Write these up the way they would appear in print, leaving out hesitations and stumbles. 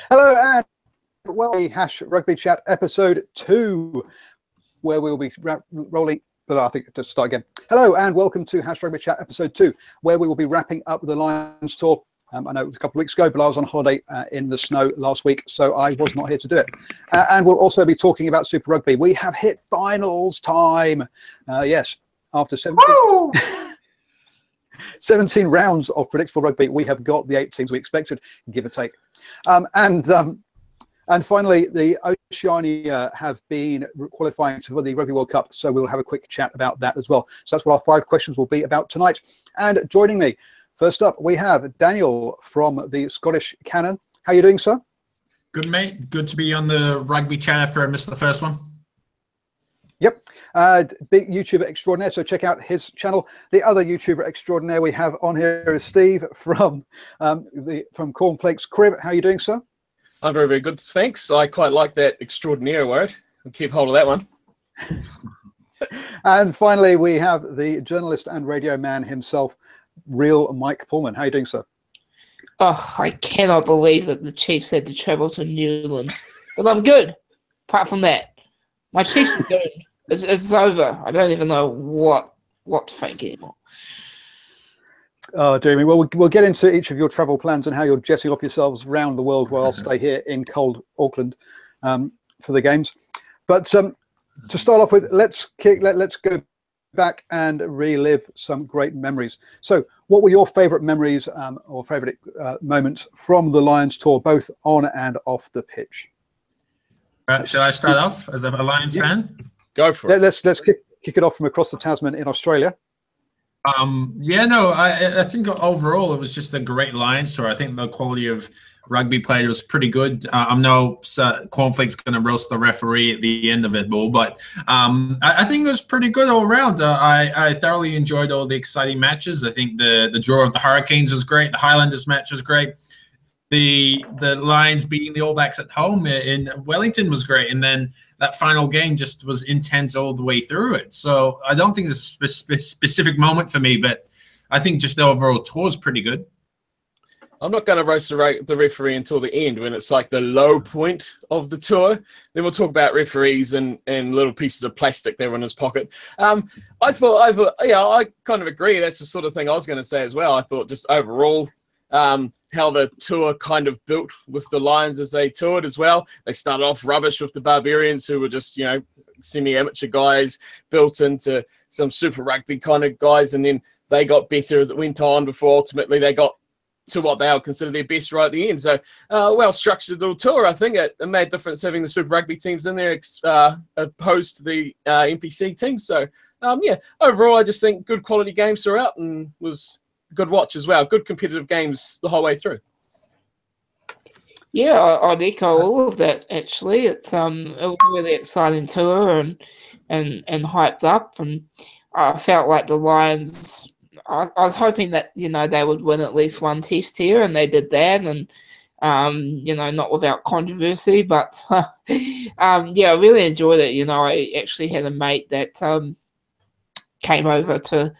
Hello and welcome to Rugby Chat episode 2, where we'll be rolling. But I think to start again. Hello and welcome to Rugby Chat episode 2, where we will be wrapping up the Lions tour. I know it was a couple of weeks ago, but I was on holiday in the snow last week, so I was not here to do it. And we'll also be talking about Super Rugby. We have hit finals time. Yes, after 17 rounds of predictable rugby, we have got the 8 teams we expected, give or take. And finally, the Oceania have been qualifying for the Rugby World Cup, so we'll have a quick chat about that as well. So that's what our 5 questions will be about tonight. And joining me, first up, we have Daniel from the Scottish Canon. How are you doing, sir? Good, mate. Good to be on the Rugby Chat after I missed the first one. Yep. Big YouTuber extraordinaire, so check out his channel. The other YouTuber extraordinaire we have on here is Steve from Cornflakes Crib. How are you doing, sir? I'm very, very good, thanks. I quite like that extraordinaire word. I'll keep hold of that one. And finally, we have the journalist and radio man himself, real Mike Pullman. How are you doing, sir? Oh, I cannot believe that the Chiefs had to travel to Newlands. But I'm good. Apart from that, my Chiefs are good. It's over. I don't even know what to think anymore. Oh, dear me. Well, we'll get into each of your travel plans and how you're jetting off yourselves around the world while I'll stay here in cold Auckland for the games. But to start off with, let's go back and relive some great memories. So what were your favourite memories or favourite moments from the Lions tour, both on and off the pitch? Shall I start off as a Lions fan? Go for it. Let's kick it off from across the Tasman in Australia. I think overall it was just a great Lions tour. I think the quality of rugby play was pretty good. I know Cornflake's going to roast the referee at the end of it all, but I think it was pretty good all around. I thoroughly enjoyed all the exciting matches. I think the draw of the Hurricanes was great. The Highlanders match was great. The Lions beating the All Blacks at home in Wellington was great, and then that final game just was intense all the way through it. So I don't think there's a specific moment for me, but I think just the overall tour is pretty good. I'm not going to roast the referee until the end when it's like the low point of the tour. Then we'll talk about referees and little pieces of plastic they were in his pocket. I kind of agree. That's the sort of thing I was going to say as well. I thought just overall how the tour kind of built with the Lions as they toured as well. They started off rubbish with the Barbarians, who were just, semi-amateur guys built into some Super Rugby kind of guys, and then they got better as it went on before ultimately they got to what they would consider their best right at the end. So, well-structured little tour. I think it made a difference having the Super Rugby teams in there opposed to the NPC teams. So, overall, I just think good quality games throughout and was good watch as well. Good competitive games the whole way through. Yeah, I'd echo all of that. Actually, it was a really exciting tour and hyped up, and I felt like the Lions. I was hoping that they would win at least one test here, and they did that, and not without controversy. But I really enjoyed it. I actually had a mate that came over to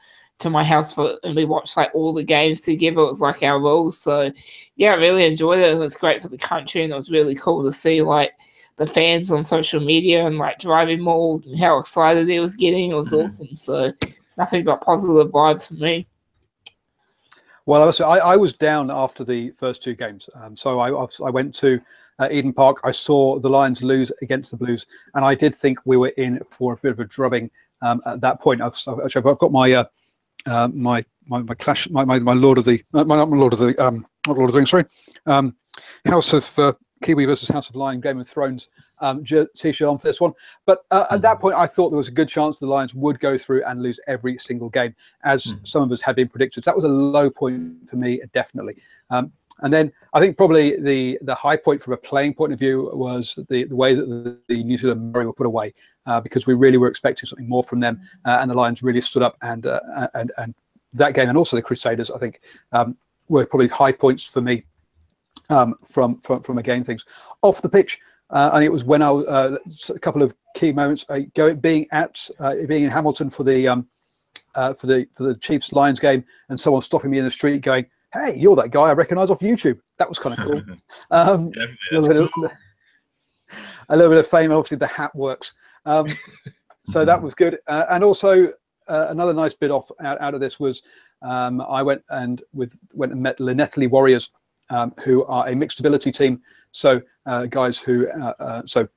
my house and we watched like all the games together. It was like our rules. So I really enjoyed it, and it's great for the country, and it was really cool to see like the fans on social media and like DrivingMaul and how excited he was getting. It was awesome. So nothing but positive vibes for me. Well, I was down after the first 2 games. So I went to Eden Park. I saw the Lions lose against the Blues, and I did think we were in for a bit of a drubbing at that point. I've got my my Lord of the House of Kiwi versus House of Lion Game of Thrones t-shirt on for this one. But at that point, I thought there was a good chance the Lions would go through and lose every single game, as some of us had been predicted. So that was a low point for me, definitely. And then I think probably the high point from a playing point of view was the way that the New Zealand Maori were put away, because we really were expecting something more from them, and the Lions really stood up and that game, and also the Crusaders, I think, were probably high points for me from again things off the pitch. I think it was when a couple of key moments being in Hamilton for the Chiefs Lions game, and someone stopping me in the street going, hey, you're that guy I recognise off YouTube. That was kind of cool. A little bit of fame. Obviously, the hat works. So that was good. And also another nice bit out of this was I went and met Llanelli Warriors, who are a mixed ability team. So guys who so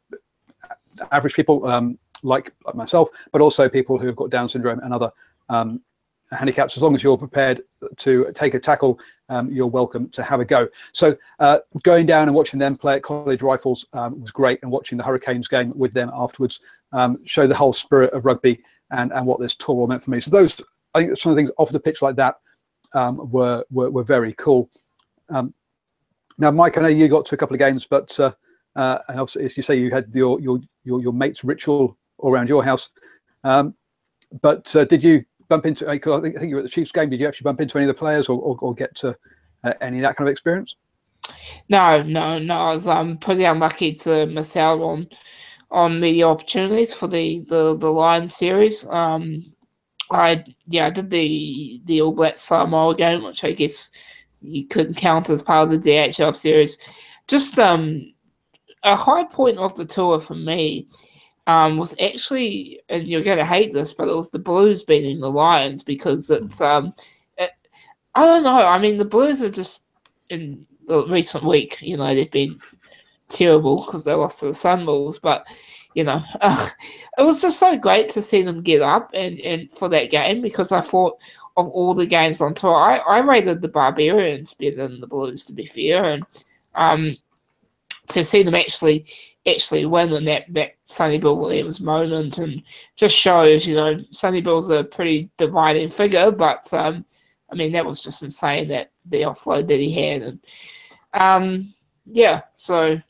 average people like myself, but also people who have got Down syndrome and other handicaps. As long as you're prepared to take a tackle, you're welcome to have a go. So going down and watching them play at College Rifles was great, and watching the Hurricanes game with them afterwards showed the whole spirit of rugby and what this tour meant for me. So those, I think, some of the things off the pitch like that were very cool. Now, Mike, I know you got to a couple of games, but and obviously, as you say, you had your mate's ritual around your house. But did you bump into? I think you were at the Chiefs game. Did you actually bump into any of the players or get to any of that kind of experience? No. I was pretty unlucky to miss out on media opportunities for the Lions series. I did the All Blacks Samoa game, which I guess you couldn't count as part of the DHL series. Just a high point of the tour for me was actually, and you're going to hate this, but it was the Blues beating the Lions, because it's I don't know. I mean, the Blues are just, in the recent week, they've been terrible because they lost to the Sunwolves, but it was just so great to see them get up and for that game, because I thought of all the games on tour, I rated the Barbarians better than the Blues, to be fair, and to see them actually win in that Sonny Bill Williams moment, and just shows, Sonny Bill's a pretty dividing figure, but I mean, that was just insane, that the offload that he had, and so.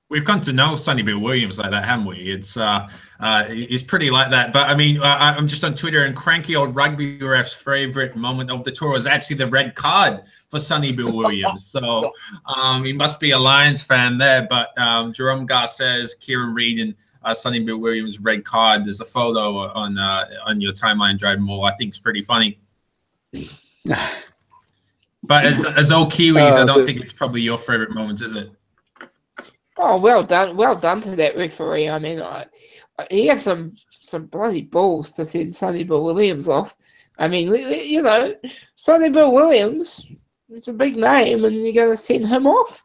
We've come to know Sonny Bill Williams like that, haven't we? It's pretty like that. But I mean, I'm just on Twitter, and cranky old rugby ref's favourite moment of the tour was actually the red card for Sonny Bill Williams. So he must be a Lions fan there. But Jerome Gar says Kieran Reid and Sonny Bill Williams red card. There's a photo on your timeline, DrivingMaul. I think it's pretty funny. But as old Kiwis, I don't think it's probably your favourite moments, is it? Oh, well done to that referee. I mean, he has some bloody balls to send Sonny Bill Williams off. I mean, Sonny Bill Williams, it's a big name, and you're going to send him off?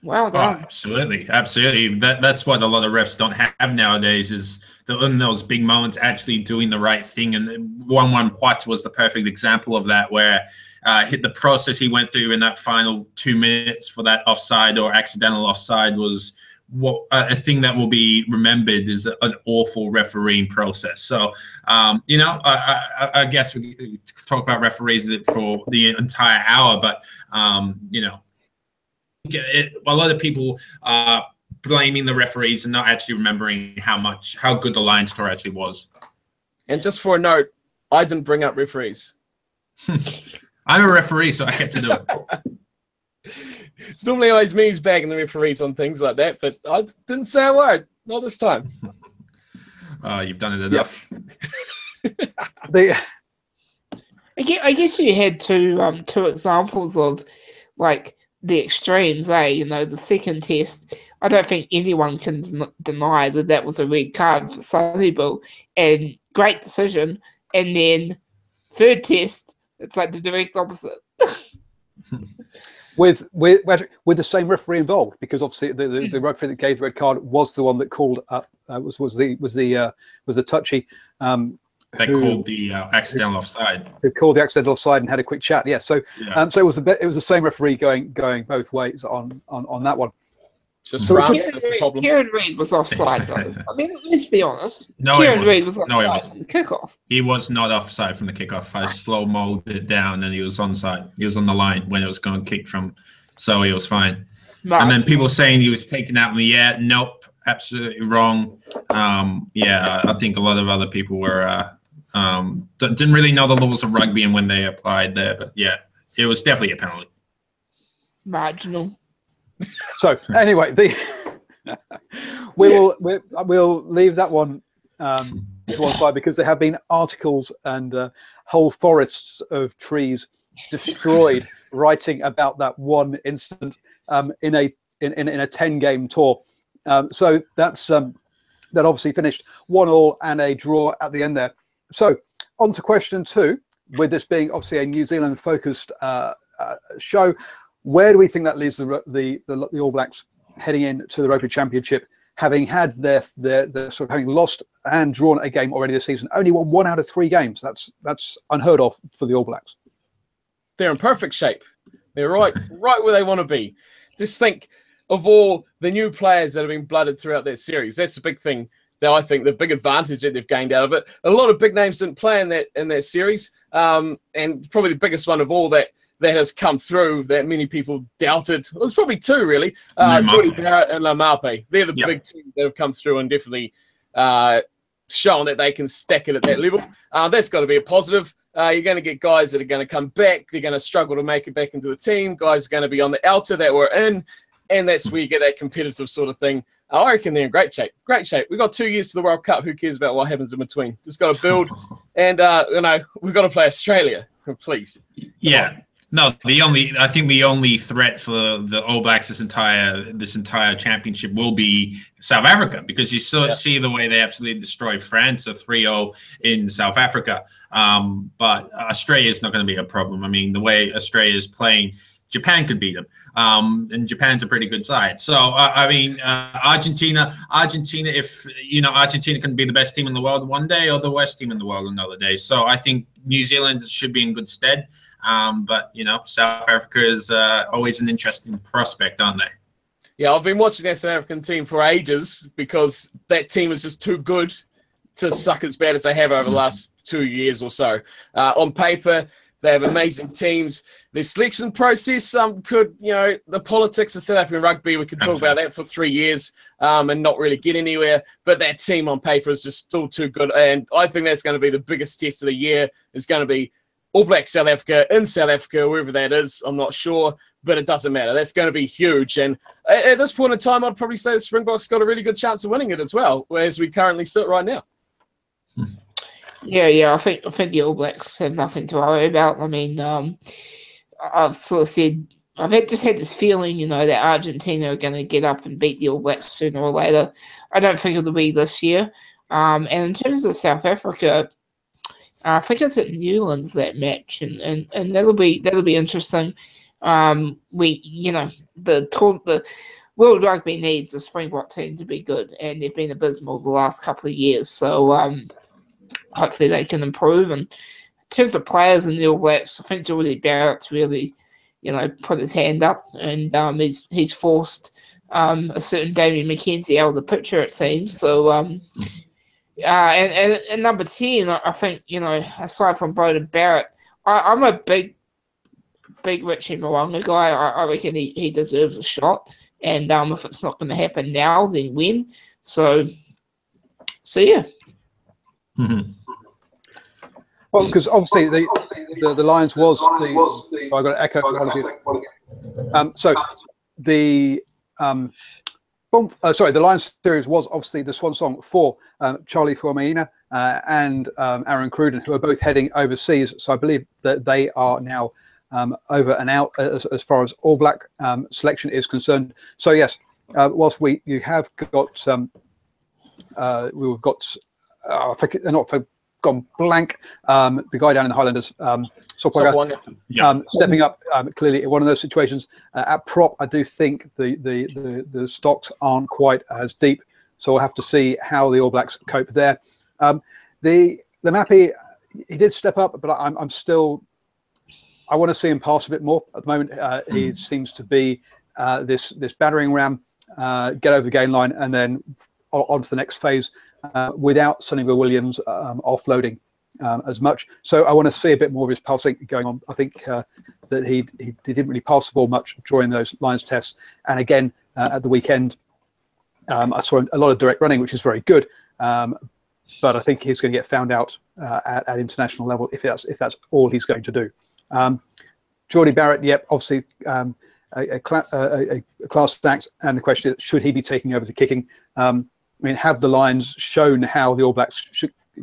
Well done. Oh, absolutely. That's what a lot of refs don't have nowadays, is in those big moments actually doing the right thing. And 1-1 Huat was the perfect example of that, where hit the process he went through in that final 2 minutes for that offside or accidental offside was a thing that will be remembered as an awful refereeing process. So, I guess we could talk about referees for the entire hour, but, a lot of people are blaming the referees and not actually remembering how good the Lions tour actually was. And just for a note, I didn't bring up referees. I'm a referee, so I get to do it. It's normally always me who's bagging the referees on things like that, but I didn't say a word. Not this time. You've done it enough. I guess you had two examples of, like, the extremes, the second test. I don't think anyone can deny that was a red card for Sonny Bill, and great decision. And then third test, it's like the direct opposite. with the same referee involved, because obviously the referee that gave the red card was the one that called up was the touchy called the accidental offside. Who called the accidental offside and had a quick chat. Yeah, so it was the same referee going both ways on that one. Just France, that's the problem. Kieran Reid was offside, though. I mean, let's be honest. No, Kieran Reid was offside he wasn't. from the kickoff. He was not offside from the kickoff. I slow-moed it down, and he was onside. He was on the line when it was going to kick from, so he was fine. And then people saying he was taken out in the air. Nope, absolutely wrong. I think a lot of other people were didn't really know the laws of rugby and when they applied there. But yeah, it was definitely a penalty. Marginal. So anyway, we'll leave that one to one side, because there have been articles and whole forests of trees destroyed writing about that one incident in a 10-game tour. So that's that obviously finished 1-1 and a draw at the end there. So on to question 2, with this being obviously a New Zealand focused show, where do we think that leaves the All Blacks heading into the Rugby Championship, having had their sort of having lost and drawn a game already this season, only won 1 out of 3 games. That's unheard of for the All Blacks. They're in perfect shape. They're right where they want to be. Just think of all the new players that have been blooded throughout their series. That's the big thing that I think the big advantage that they've gained out of it. A lot of big names didn't play in that series, and probably the biggest one of all that has come through that many people doubted. Well, there's probably 2 really. Jordy Barrett and Laumape. They're the big 2 that have come through and definitely shown that they can stack it at that level. That's got to be a positive. You're going to get guys that are going to come back. They're going to struggle to make it back into the team. Guys are going to be on the outer that were in, and that's where you get that competitive sort of thing. I reckon they're in great shape. Great shape. We've got 2 years to the World Cup. Who cares about what happens in between? Just got to build, and we've got to play Australia, please. Yeah. No, I think the only threat for the All Blacks this entire championship will be South Africa, because you see the way they absolutely destroyed France, a 3-0 in South Africa. But Australia is not going to be a problem. I mean, the way Australia is playing, Japan could beat them, and Japan's a pretty good side. So Argentina, if Argentina can be the best team in the world one day or the worst team in the world another day. So I think New Zealand should be in good stead. But South Africa is always an interesting prospect, aren't they? Yeah, I've been watching that South African team for ages because that team is just too good to suck as bad as they have over the last 2 years or so. On paper, they have amazing teams. Their selection process could, the politics of South African rugby, we could talk about that for 3 years and not really get anywhere. But that team on paper is just still too good. And I think that's going to be the biggest test of the year. It's going to be All Black South Africa, in South Africa, wherever that is, I'm not sure, but it doesn't matter. That's going to be huge. And at this point in time, I'd probably say the Springboks got a really good chance of winning it as well, as we currently sit right now. Yeah, I think the All Blacks have nothing to worry about. I mean, I've sort of said, just had this feeling, that Argentina are going to get up and beat the All Blacks sooner or later. I don't think it'll be this year. And in terms of South Africa, I think it's at Newlands, that match, and that'll be interesting. The World Rugby needs the Springbok team to be good, and they've been abysmal the last couple of years. So hopefully they can improve. And in terms of players in the All Blacks, I think Jordy Barrett's really, put his hand up, and he's forced a certain Damien McKenzie out of the picture, it seems. So. And number 10, I think, aside from Jordy Barrett, I'm a big Richie Mo'unga guy. I reckon he deserves a shot. And if it's not going to happen now, then when? So yeah. Mm-hmm. Well, because obviously the Lions was the. I got to echo one of you. So the. The Lions series was obviously the swan song for Charlie Fuamaina and Aaron Cruden, who are both heading overseas. So I believe that they are now over and out as far as All Black selection is concerned. So yes, whilst you have got we've got gone blank. The guy down in the Highlanders, stepping up clearly in one of those situations. At prop, I do think the stocks aren't quite as deep, so we'll have to see how the All Blacks cope there. The Mappy, he did step up, but I'm still. I want to see him pass a bit more at the moment. He seems to be this battering ram, get over the gain line, and then on to the next phase. Without Sonny Bill Williams offloading as much. So I want to see a bit more of his passing going on. I think that he didn't really pass the ball much during those Lions tests. And again, at the weekend, I saw a lot of direct running, which is very good. But I think he's going to get found out at international level if that's all he's going to do. Jordy Barrett, yep, obviously a class act. And the question is, should he be taking over the kicking? I mean, have the Lions shown how the All Blacks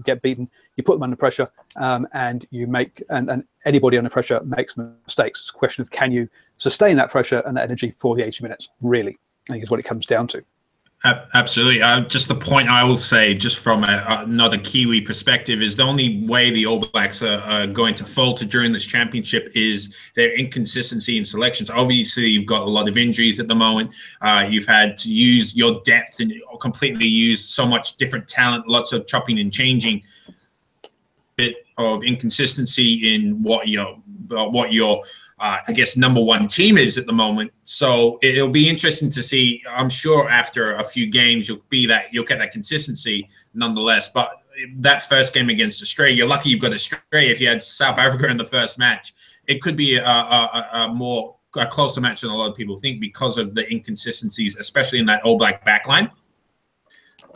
get beaten, you put them under pressure, and you make and anybody under pressure makes mistakes. It's a question of, can you sustain that pressure and that energy for the 80 minutes? Really, I think is what it comes down to. Absolutely. Just the point I will say, just from another Kiwi perspective, is the only way the All Blacks are going to falter during this championship is their inconsistency in selections. Obviously, you've got a lot of injuries at the moment. You've had to use your depth and completely use so much different talent, lots of chopping and changing. Bit of inconsistency in what your I guess number one team is at the moment. So it'll be interesting to see. I'm sure after a few games you'll get that consistency nonetheless. But that first game against Australia, you're lucky you've got Australia. If you had South Africa in the first match, it could be a closer match than a lot of people think because of the inconsistencies, especially in that All Black backline.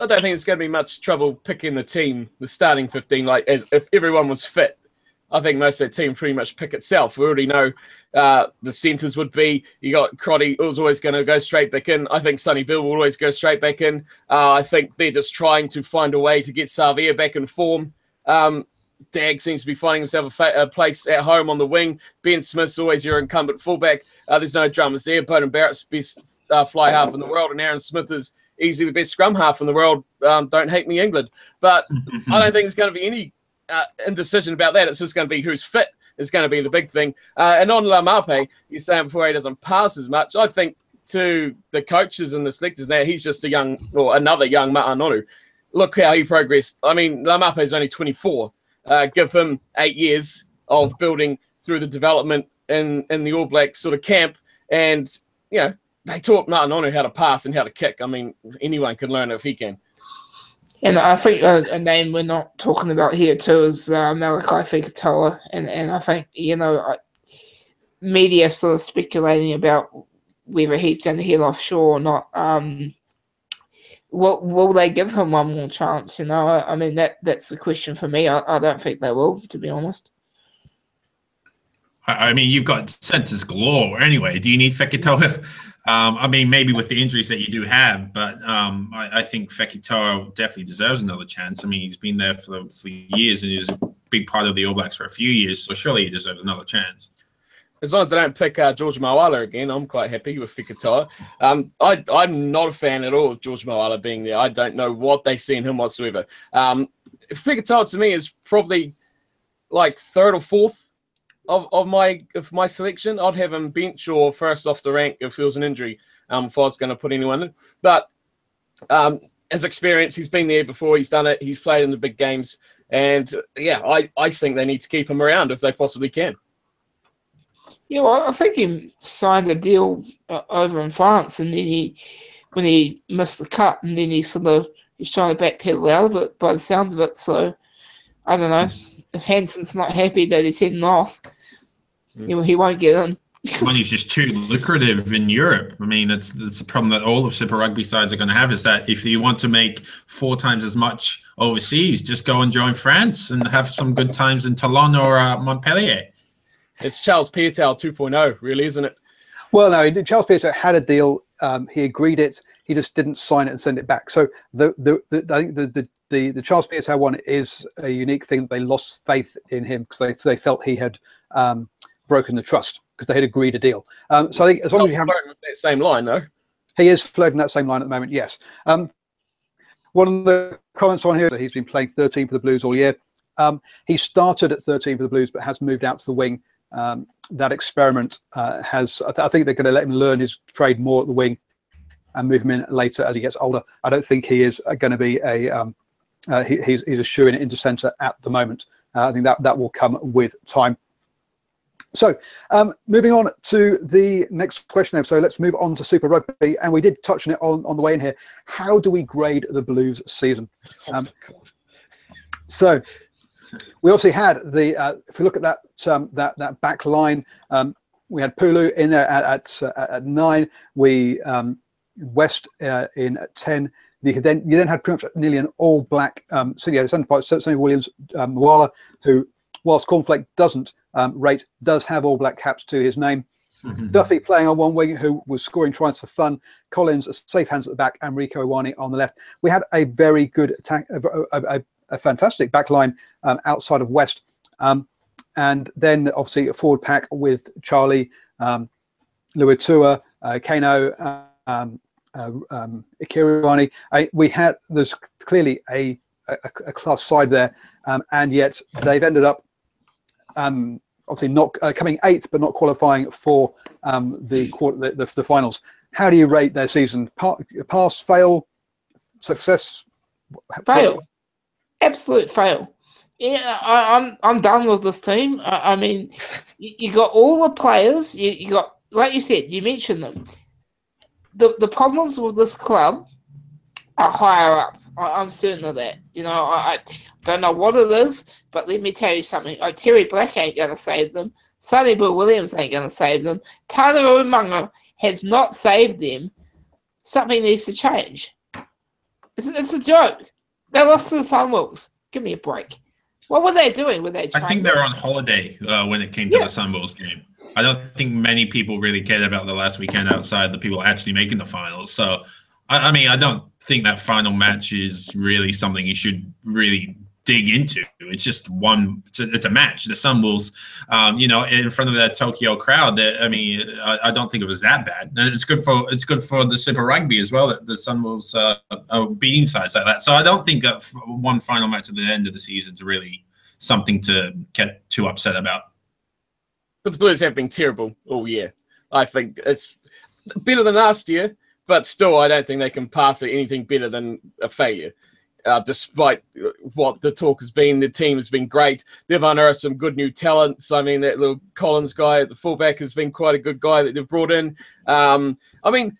I don't think it's going to be much trouble picking the starting 15. Like if everyone was fit, I think most of the team pretty much pick itself. We already know the centres would be, you got Crotty, who's always going to go straight back in. I think Sonny Bill will always go straight back in. I think they're just trying to find a way to get Savia back in form. Dag seems to be finding himself a place at home on the wing. Ben Smith's always your incumbent fullback. There's no dramas there. Jordy Barrett's best fly half in the world, and Aaron Smith is easily the best scrum half in the world. Don't hate me, England. But I don't think there's going to be any indecision about that. It's just going to be who's fit is going to be the big thing. And on Laumape, you're saying before he doesn't pass as much. I think to the coaches and the selectors there, he's just another young Ma'anonu. Look how he progressed. I mean, Laumape is only 24. Give him 8 years of building through the development in the All Black sort of camp. And, they taught Ma'anonu how to pass and how to kick. I mean, anyone can learn it if he can. And I think a name we're not talking about here too is Malakai Fekitoa, and I think media sort of speculating about whether he's going to head offshore or not. Will they give him one more chance? I mean that's the question for me. I don't think they will, to be honest. I mean, you've got centres galore anyway. Do you need Fekitoa? I mean, maybe with the injuries that you do have, but I think Fekitoa definitely deserves another chance. I mean, he's been there for years and he's a big part of the All Blacks for a few years, so surely he deserves another chance. As long as they don't pick George Mawala again, I'm quite happy with Fekitoa. I'm not a fan at all of George Mawala being there. I don't know what they see in him whatsoever. Fekitoa to me is probably like third or fourth of my selection. I'd have him bench or first off the rank if there was an injury, if I was going to put anyone in. But his experience, he's been there before, he's done it, he's played in the big games, and I think they need to keep him around if they possibly can. Yeah, well, I think he signed a deal over in France, and then when he missed the cut, and then he's trying to backpedal out of it by the sounds of it. So I don't know. If Hanson's not happy that he's heading off, he won't get in. Money's just too lucrative in Europe. I mean, it's the problem that all of Super Rugby sides are going to have, is that if you want to make 4 times as much overseas, just go and join France and have some good times in Toulon or Montpellier. It's Charles Piutau 2.0, really, isn't it? Well, no, Charles Piutau had a deal. He agreed it. He just didn't sign it and send it back. So I think the Charles Piutau one is a unique thing. They lost faith in him because they felt he had broken the trust because they had agreed a deal. So I think as long as you have that same line, though, he is flirting that same line at the moment. Yes. One of the comments on here is that he's been playing 13 for the Blues all year. He started at 13 for the Blues, but has moved out to the wing. That experiment I think they're going to let him learn his trade more at the wing and move him in later as he gets older. I don't think he is going to be he's a shoo-in into centre at the moment. I think that will come with time. So moving on to the next question now. So let's move on to Super Rugby, and we did touch on it on the way in here. How do we grade the Blues season? So we also had if we look at that back line, we had Pulu in there at 9. We West in at 10. You then had pretty much nearly an all black Sonny Williams, Moala, who, whilst Cornflake doesn't rate, does have all black caps to his name. Duffy playing on one wing, who was scoring tries for fun. Collins, safe hands at the back, and Rieko Iwani on the left. We had a very good attack, a fantastic back line outside of West. And then obviously a forward pack with Charlie, Luatua, Kano, Ikiriwani. There's clearly a class side there, and yet they've ended up obviously not coming 8th, but not qualifying for the finals. How do you rate their season? Pass, fail, success? Fail. Absolute fail. Yeah, I'm done with this team. I mean, you got all the players. You got, like you said, you mentioned them. The problems with this club are higher up. I'm certain of that. You know, I don't know what it is, but let me tell you something. Terry Black ain't going to save them. Sonny Bill Williams ain't going to save them. Tana Umaga has not saved them. Something needs to change. It's a joke. They lost to the Sunwolves. Give me a break. What were they doing? Were they? I think they were on holiday when it came to the Sunwolves game. I don't think many people really cared about the last weekend outside the people actually making the finals. So, I mean, I don't think that final match is really something you should really dig into. It's just it's a match. The Sunwolves, in front of that Tokyo crowd. I mean, I don't think it was that bad. And it's good for the Super Rugby as well that the Sunwolves are beating sides like that. So I don't think that one final match at the end of the season is really something to get too upset about. But the Blues have been terrible all year. I think it's better than last year, but still, I don't think they can pass anything better than a failure. Despite what the talk has been, the team has been great. They've unearthed some good new talents. I mean, that little Collins guy at the fullback has been quite a good guy that they've brought in. I mean,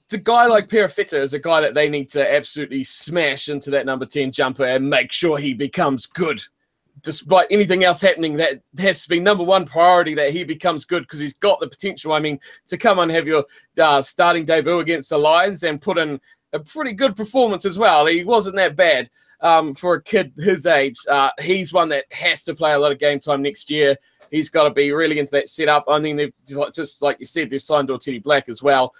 the guy like Perafeta is a guy that they need to absolutely smash into that number 10 jumper and make sure he becomes good. Despite anything else happening, that has to be number one priority, that he becomes good, because he's got the potential. I mean, to come and have your starting debut against the Lions and put in a pretty good performance as well. He wasn't that bad for a kid his age. He's one that has to play a lot of game time next year. He's got to be really into that setup. I mean, they've just like you said, they've signed Teddy Black as well.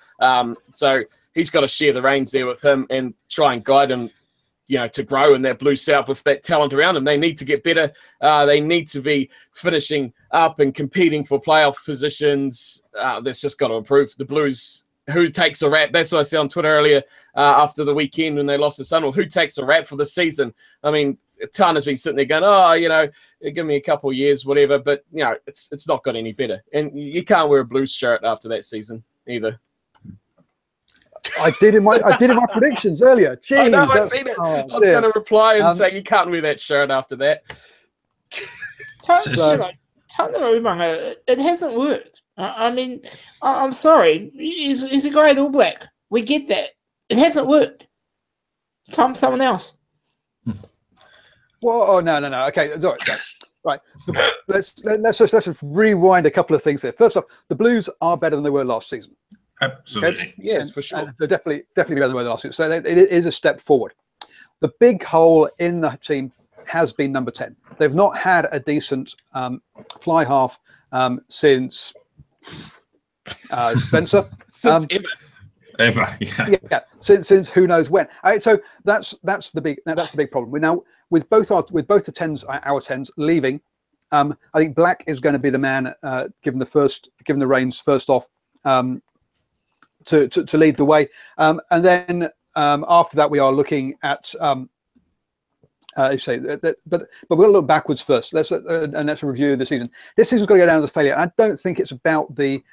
So he's got to share the reins there with him and try and guide him, to grow in that blue setup with that talent around him. They need to get better. They need to be finishing up and competing for playoff positions. That's just got to improve. The Blues, who takes a rap? That's what I said on Twitter earlier after the weekend when they lost to Sunwolves. Who takes a rap for the season? I mean, Tana's been sitting there going, give me a couple of years, whatever. But, it's not got any better. And you can't wear a Blues shirt after that season either. I did in my predictions earlier. Jeez, I know, I've seen it. I was going to reply and say you can't wear that shirt after that. Tana Umaga, it hasn't worked. I mean, I'm sorry. He's a great All Black. We get that. It hasn't worked. Time for someone else. Well, oh, no. Okay, right. Let's just rewind a couple of things here. First off, the Blues are better than they were last season. Absolutely. Okay? Yes, for sure. They're definitely better than they were last season. So it is a step forward. The big hole in the team has been number 10. They've not had a decent fly half since Spencer. Since ever. Yeah. Since who knows when. So that's the big problem. Now with both the tens, our tens leaving, I think Black is going to be the man given the reins first off to lead the way, and then after that we are looking at. But we'll look backwards first. Let's review the season. This season's got to go down as a failure. I don't think it's about the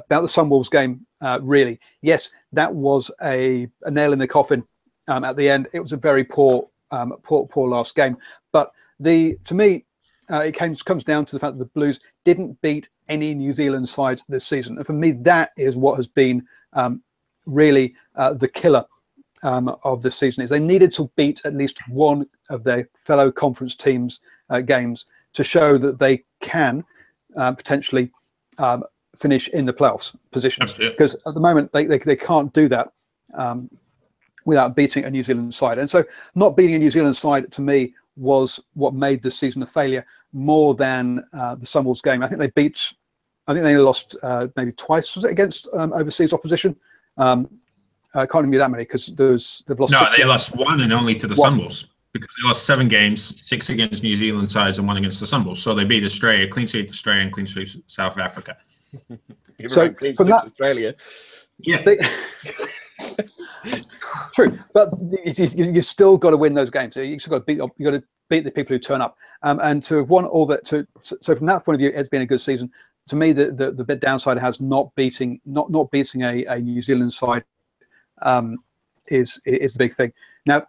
Sunwolves game really. Yes, that was a nail in the coffin at the end. It was a very poor last game. But to me, it comes down to the fact that the Blues didn't beat any New Zealand sides this season, and for me, that is what has been really the killer of this season. Is they needed to beat at least one of their fellow conference teams' games to show that they can potentially finish in the playoffs positions. Because at the moment they can't do that without beating a New Zealand side. And so not beating a New Zealand side to me was what made this season a failure more than the Sunwolves game. I think they lost maybe twice, was it, against overseas opposition. can't even be that many because they've lost. No, they lost one and only to the Sunwolves because they lost 7 games, 6 against New Zealand sides and 1 against the Sunwolves. So they beat Australia, clean sweep Australia, and clean sweep South Africa. So right, clean from sweep that, Australia. Yeah. True, but you still got to win those games. You still got to beat the people who turn up, and to have won all that. So from that point of view, it's been a good season. To me, the bit downside has not beating a New Zealand side is the big thing. Now,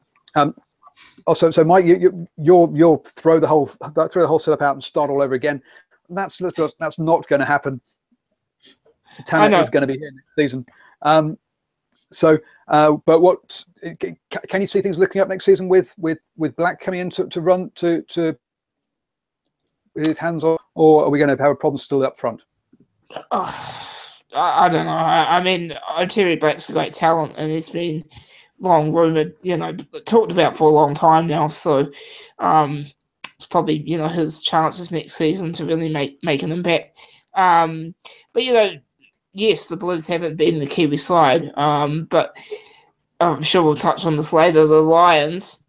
also, so Mike, you'll throw the whole setup out and start all over again. That's not going to happen. Tanner is going to be here next season. But what can you see things looking up next season with Black coming in to run to with his hands on, or are we going to have a problem still up front? I don't know. I mean, Terry Black's a great talent, and he's been long rumored, talked about for a long time now. So it's probably his chances next season to really make an impact. But yes, the Blues haven't been the Kiwi side, but I'm sure we'll touch on this later. The Lions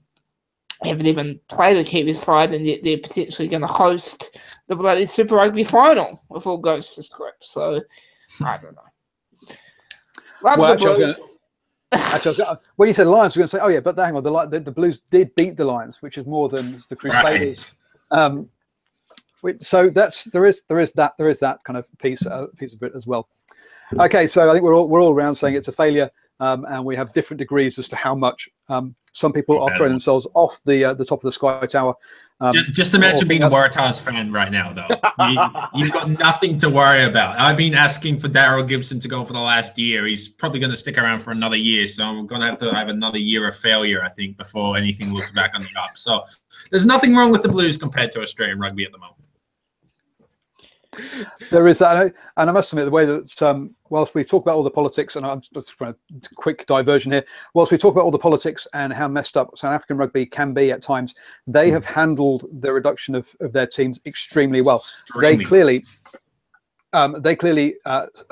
haven't even played a Kiwi side, and yet they're potentially going to host the bloody Super Rugby final if all goes to script. So, I don't know. When you said Lions, I was going to say, oh yeah, but hang on, the Blues did beat the Lions, which is more than the Crusaders. Right. So there is that kind of piece of it as well. Okay, so I think we're all around saying it's a failure, and we have different degrees as to how much. Some people are throwing themselves off the top of the Sky Tower. Just imagine being a Waratahs fan right now, though. You've got nothing to worry about. I've been asking for Daryl Gibson to go for the last year. He's probably going to stick around for another year, so I'm going to have another year of failure, I think, before anything looks back on the up. So there's nothing wrong with the Blues compared to Australian rugby at the moment. There is that, and I must admit the way that whilst we talk about all the politics, and I'm just going to quick diversion here, whilst we talk about all the politics and how messed up South African rugby can be at times, they have handled the reduction of their teams extremely well. They clearly have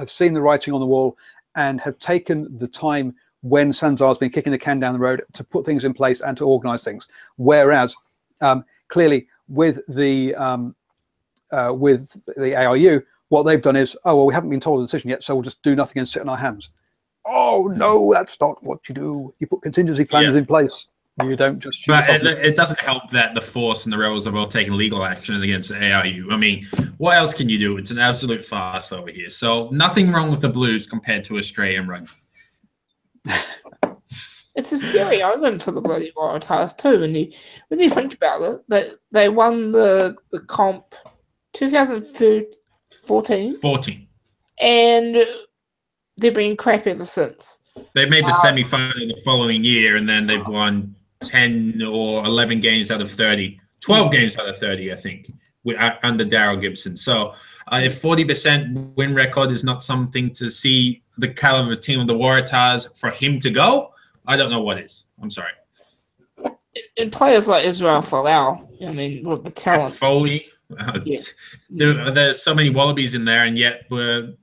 seen the writing on the wall and have taken the time when Sanzar's been kicking the can down the road to put things in place and to organise things. Whereas clearly with the ARU, what they've done is, oh, well, we haven't been told the decision yet, so we'll just do nothing and sit on our hands. Oh, no, that's not what you do. You put contingency plans in place. You don't just shoot. But it doesn't help that the Force and the Rebels have all taken legal action against the ARU. I mean, what else can you do? It's an absolute farce over here. So nothing wrong with the Blues compared to Australian rugby. It's a scary omen for the bloody Waratahs too. When you think about it, they won the comp 2014, and they've been crap ever since. They made the semi-final the following year, and then they've won 10 or 11 games out of 30, 12 games out of 30, I think, under Daryl Gibson. So if 40% win record is not something to see the caliber team of the Waratahs for him to go, I don't know what is. I'm sorry. And players like Israel Folau, I mean, with the talent. Foley. There's so many Wallabies in there, and yet nothing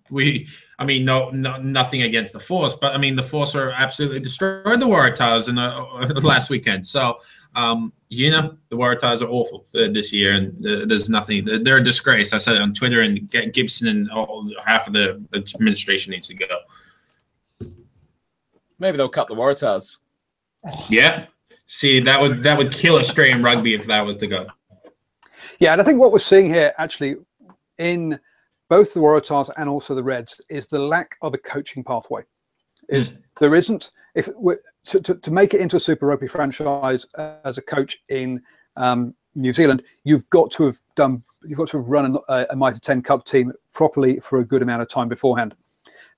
against the Force, but I mean the Force are absolutely destroyed the Waratahs in the last weekend. So the Waratahs are awful this year, and there's nothing. They're a disgrace. I said it on Twitter, and Gibson and half of the administration needs to go. Maybe they'll cut the Waratahs. Yeah, see, that would kill Australian rugby if that was to go. Yeah, and I think what we're seeing here, actually, in both the Waratahs and also the Reds, is the lack of a coaching pathway. There isn't, to make it into a Super Rugby franchise as a coach in New Zealand, you've got to have run a Mitre 10 Cup team properly for a good amount of time beforehand.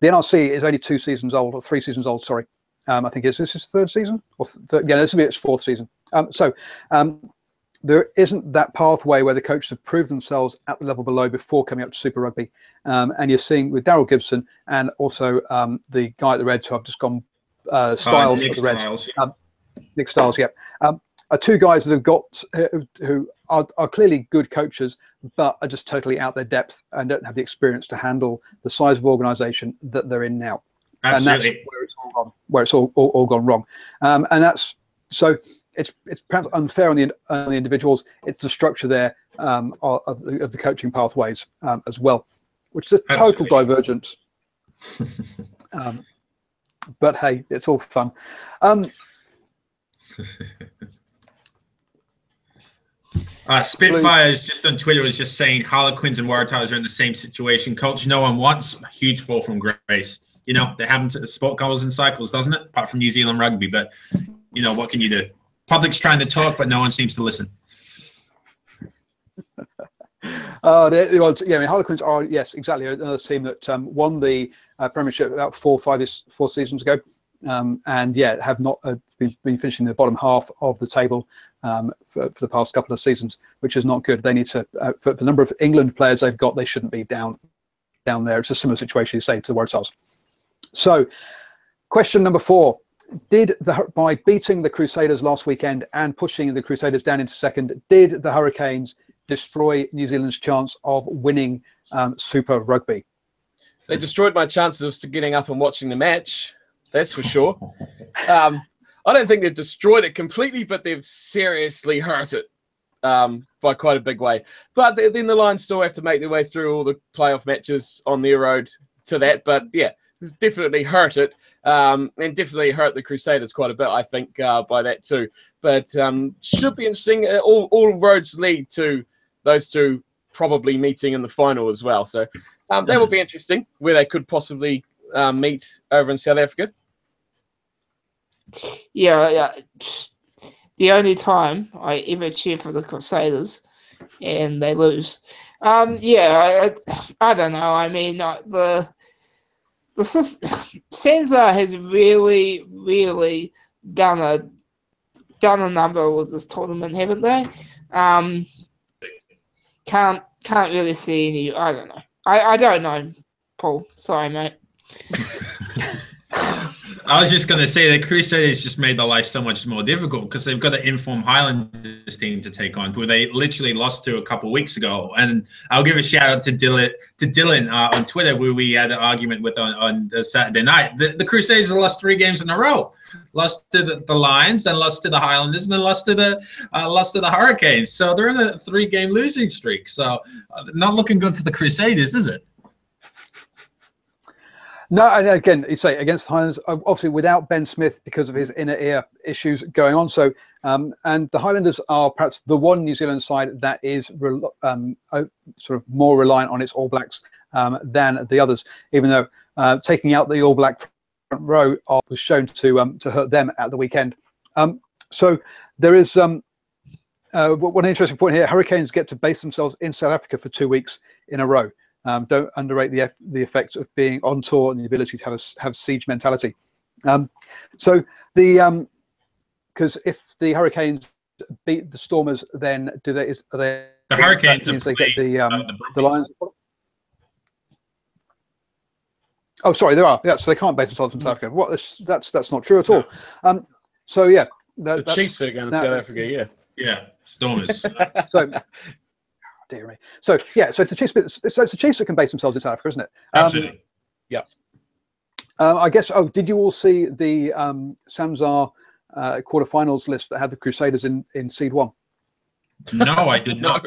The NRC is only 3 seasons old. Sorry, I think is this his 3rd season? This will be its 4th season. There isn't that pathway where the coaches have proved themselves at the level below before coming up to Super Rugby. And you're seeing with Daryl Gibson and also the guy at the Reds who I've just gone, Styles at the Reds. Nick Styles, yeah. Are 2 guys that have got, who are clearly good coaches, but are just totally out their depth and don't have the experience to handle the size of organisation that they're in now. Absolutely. And that's where where it's all gone wrong, and that's so. It's perhaps unfair on the individuals. It's the structure there of the coaching pathways as well, which is a total divergence. But hey, it's all fun. Spitfires just on Twitter was just saying Harlequins and Waratahs are in the same situation. Coach no one wants, a huge fall from grace. You know, they happen to sport goals and cycles, doesn't it? Apart from New Zealand rugby, but you know, what can you do? Public's trying to talk, but no one seems to listen. I mean, Harlequins are, yes, exactly, another team that won the Premiership about 4 seasons ago, and have not been finishing the bottom half of the table for the past couple of seasons, which is not good. They need to, for the number of England players they've got, they shouldn't be down there. It's a similar situation, you say, to the Waratahs. So, question number 4. By beating the Crusaders last weekend and pushing the Crusaders down into second, did the Hurricanes destroy New Zealand's chance of winning Super Rugby? They destroyed my chances of getting up and watching the match, that's for sure. I don't think they've destroyed it completely, but they've seriously hurt it by quite a big way. But then the Lions still have to make their way through all the playoff matches on their road to that. But yeah, it's definitely hurt it. And definitely hurt the Crusaders quite a bit, I think, by that too. But should be interesting. All roads lead to those two probably meeting in the final as well. So that will be interesting, where they could possibly meet over in South Africa. Yeah. The only time I ever cheer for the Crusaders and they lose. I don't know. I mean, the Senza has really, really done a number with this tournament, haven't they? Can't really see any. I don't know. I don't know, Paul. Sorry, mate. I was just going to say the Crusaders just made their life so much more difficult because they've got an informed Highlanders team to take on, who they literally lost to a couple of weeks ago. And I'll give a shout out to Dylan on Twitter, where we had an argument with on Saturday night. The Crusaders have lost 3 games in a row. Lost to the Lions, then lost to the Highlanders, and then lost to the Hurricanes. So they're in a 3-game losing streak. So not looking good for the Crusaders, is it? No, and again, you say against the Highlanders, obviously without Ben Smith because of his inner ear issues going on. So, and the Highlanders are perhaps the one New Zealand side that is sort of more reliant on its All Blacks than the others, even though taking out the All Black front row was shown to hurt them at the weekend. So there is one interesting point here. Hurricanes get to base themselves in South Africa for 2 weeks in a row. Don't underrate the effect of being on tour and the ability to have siege mentality. So the because if the Hurricanes beat the Stormers, then are they the Hurricanes? They get the Lions. Oh, sorry, there are. Yeah, so they can't base themselves in South Africa. What? That's not true at all. So yeah, the Chiefs are going to South Africa. Yeah, Stormers. So. Dear me. So yeah, so it's the Chiefs that can base themselves in South Africa, isn't it? Absolutely. Yeah. I guess. Oh, did you all see the Samsar quarterfinals list that had the Crusaders in seed 1? No, I did not.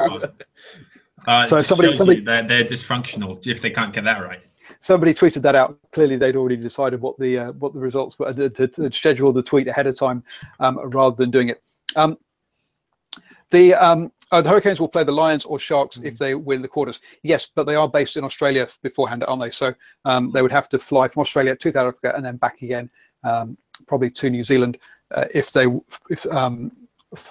So somebody they're dysfunctional if they can't get that right. Somebody tweeted that out. Clearly, they'd already decided what the results were to schedule the tweet ahead of time rather than doing it. The Hurricanes will play the Lions or Sharks if they win the quarters. Yes, but they are based in Australia beforehand, aren't they? So they would have to fly from Australia to South Africa and then back again, probably to New Zealand, which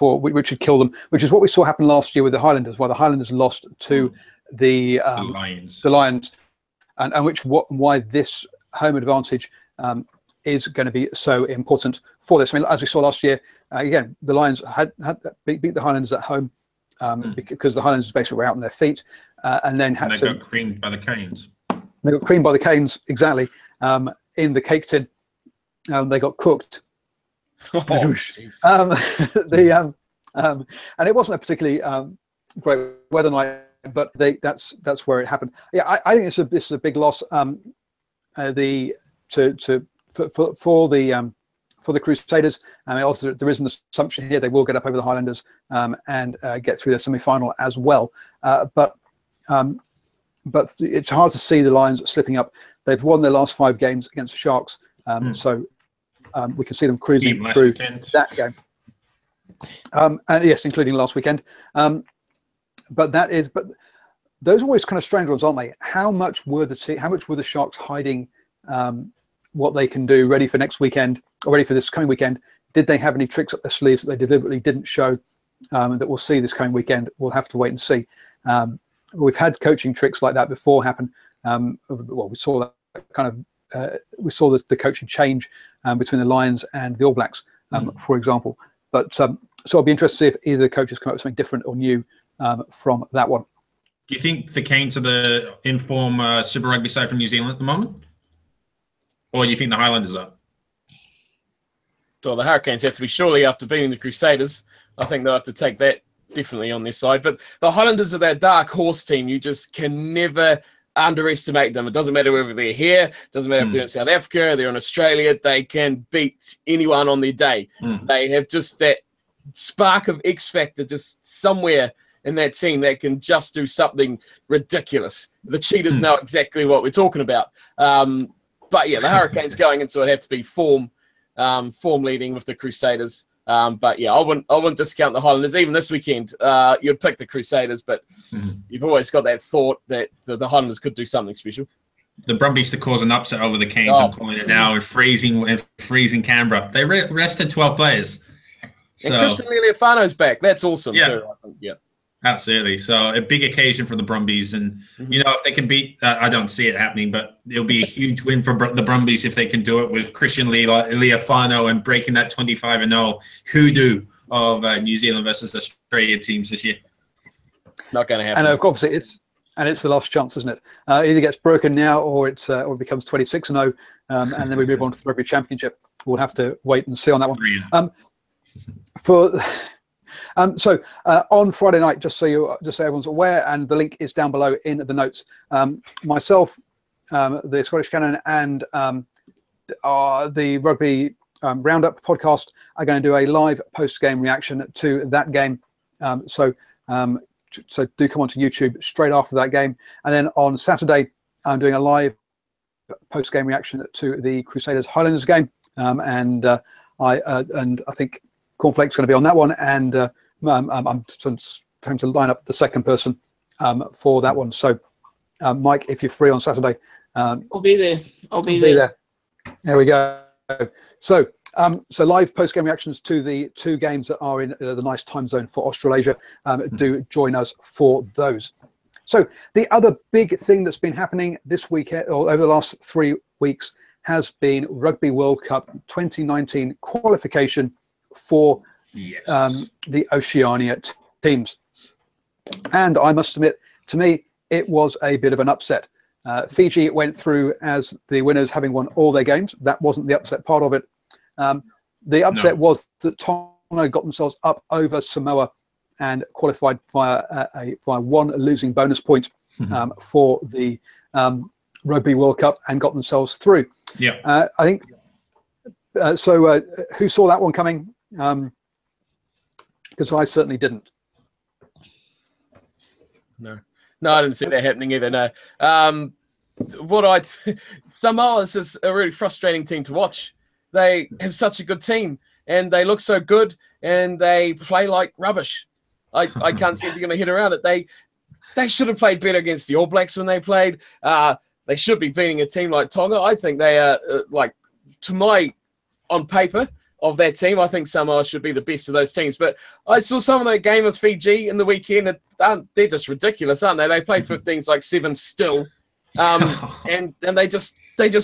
would kill them. Which is what we saw happen last year with the Highlanders, where the Highlanders lost to the Lions, and why this home advantage is going to be so important for this. I mean, as we saw last year, again, the Lions had beat the Highlanders at home because the Highlanders basically were out on their feet, and then got creamed by the Canes. They got creamed by the Canes, exactly, in the cake tin. They got cooked. Oh, and it wasn't a particularly great weather night, but that's where it happened. Yeah, I think this is a big loss. for the Crusaders. I mean, also there is an assumption here they will get up over the Highlanders and get through their semi-final as well. But it's hard to see the Lions slipping up. They've won their last 5 games against the Sharks, so we can see them cruising through that game. And yes, including last weekend. But those are always kind of strange ones, aren't they? How much were the Sharks hiding what they can do, ready for next weekend or ready for this coming weekend? Did they have any tricks up their sleeves that they deliberately didn't show that we'll see this coming weekend? We'll have to wait and see. We've had coaching tricks like that before happen. Well, we saw that kind of we saw the coaching change between the Lions and the All Blacks, for example. But so I'll be interested to see if either the coaches come up with something different or new from that one. Do you think the Canes are the inform Super Rugby side from New Zealand at the moment? Or do you think the Highlanders are? Well, the Hurricanes have to be surely after beating the Crusaders. I think they'll have to take that definitely on their side. But the Highlanders are that dark horse team. You just can never underestimate them. It doesn't matter whether they're here. It doesn't matter if they're in South Africa, they're in Australia. They can beat anyone on their day. They have just that spark of X factor just somewhere in that team that can just do something ridiculous. The Cheetahs know exactly what we're talking about. But yeah, the Hurricanes going into it have to be form leading with the Crusaders. But yeah, I wouldn't discount the Highlanders. Even this weekend, you'd pick the Crusaders, but you've always got that thought that the Highlanders could do something special. The Brumbies to cause an upset over the Canes, I'm calling it now, in freezing Canberra. They rested 12 players. And Christian Lealiafano's back. That's awesome too, I think. Yeah. Absolutely. So a big occasion for the Brumbies. And, you know, if they can beat, I don't see it happening, but it'll be a huge win for the Brumbies if they can do it with Christian Lealiafano and breaking that 25-0 hoodoo of New Zealand versus Australia teams this year. Not going to happen. And obviously it's the last chance, isn't it? It either gets broken now or it becomes 26-0, and then we move on to the Rugby Championship. We'll have to wait and see on that one. So on Friday night, just so everyone's aware, and the link is down below in the notes. Myself, the Scottish Canon, and the Rugby Roundup podcast are going to do a live post-game reaction to that game. So do come onto YouTube straight after that game, and then on Saturday, I'm doing a live post-game reaction to the Crusaders Highlanders game, and I think Cornflake's going to be on that one, and I'm trying to line up the second person for that one. So, Mike, if you're free on Saturday, I'll be there. I'll be there. There we go. So live post-game reactions to the 2 games that are in the nice time zone for Australasia. Do join us for those. So the other big thing that's been happening this weekend, or over the last 3 weeks, has been Rugby World Cup 2019 qualification for the Oceania teams. And I must admit, to me, it was a bit of an upset. Fiji went through as the winners, having won all their games. That wasn't the upset part of it. The upset was that Tonga got themselves up over Samoa and qualified via one losing bonus point for the Rugby World Cup and got themselves through. I think so. Who saw that one coming? Because I certainly didn't. No, I didn't see that happening either. No. Samoa is just a really frustrating team to watch. They have such a good team, and they look so good, and they play like rubbish. I can't seem to get my head around it. They should have played better against the All Blacks when they played. They should be beating a team like Tonga. I think they are on paper of that team, I think Samoa should be the best of those teams. But I saw some of that game with Fiji in the weekend. They're just ridiculous, aren't they? They play 15s like 7 still, and they just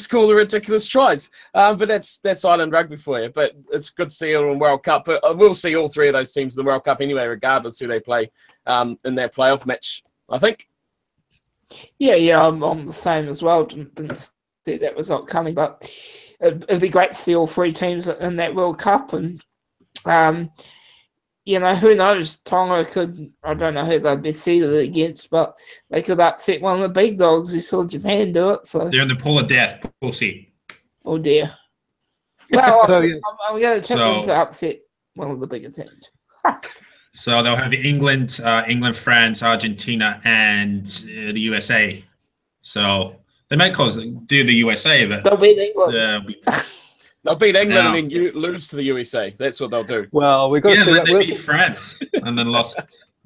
score the ridiculous tries. But that's island rugby for you. But it's good to see it in World Cup. But we'll see all 3 of those teams in the World Cup anyway, regardless who they play in that playoff match, I think. Yeah, I'm the same as well. Didn't see that result coming, but it'd be great to see all 3 teams in that World Cup. And, who knows? Tonga could, I don't know who they'd be seeded against, but they could upset one of the big dogs. We saw Japan do it. So they're in the pool of death. We'll see. Oh, dear. Well, So, yeah. I'm going to tip them to upset one of the bigger teams. So they'll have England, France, Argentina, and the USA. So they might do the USA, but they'll beat England. They'll beat England and then you lose to the USA. That's what they'll do. Well, we've got to see that. They beat France and then lost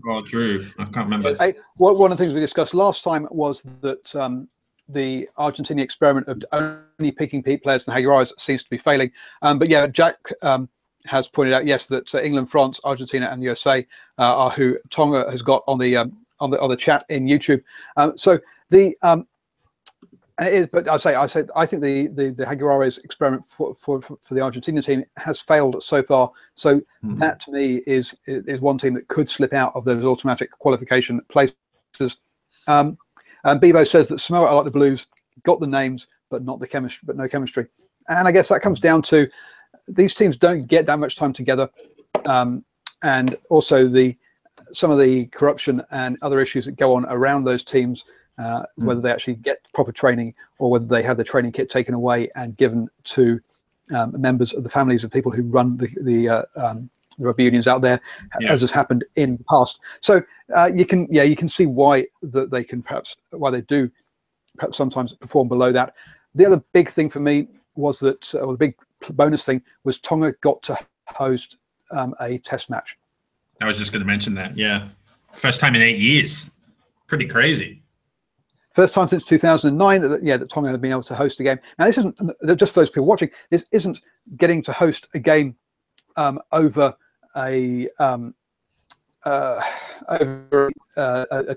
or drew. I can't remember. One of the things we discussed last time was that the Argentina experiment of only picking players and Haguaras seems to be failing. But yeah, Jack has pointed out, yes, that England, France, Argentina, and the USA are who Tonga has got on the chat in YouTube. And it is, but I think the Haguaras experiment for the Argentina team has failed so far. So that to me is one team that could slip out of those automatic qualification places. And Bebo says that Samoa are like the Blues, got the names but not the chemistry, but no chemistry. And I guess that comes down to these teams don't get that much time together, and also some of the corruption and other issues that go on around those teams. Whether they actually get proper training or whether they have the training kit taken away and given to members of the families of people who run the rugby unions out there, as has happened in the past. So you can see why they do perhaps sometimes perform below that. The other big thing for me was that, or the big bonus thing was Tonga got to host a test match. I was just going to mention that. Yeah, first time in 8 years. Pretty crazy. First time since 2009 that Tonga had been able to host a game. Now, this isn't, just for those people watching, this isn't getting to host a game over a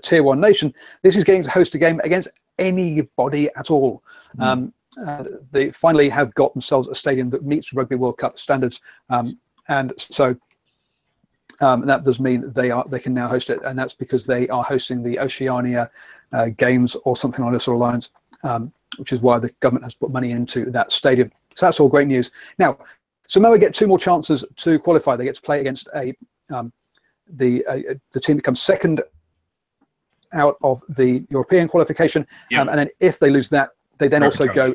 tier one nation. This is getting to host a game against anybody at all. They finally have got themselves a stadium that meets Rugby World Cup standards, and so that does mean they can now host it, and that's because they are hosting the Oceania games or something along those sort of lines, which is why the government has put money into that stadium. So that's all great news. Now, Samoa get 2 more chances to qualify. They get to play against the team that comes second out of the European qualification, and then if they lose that, they then also go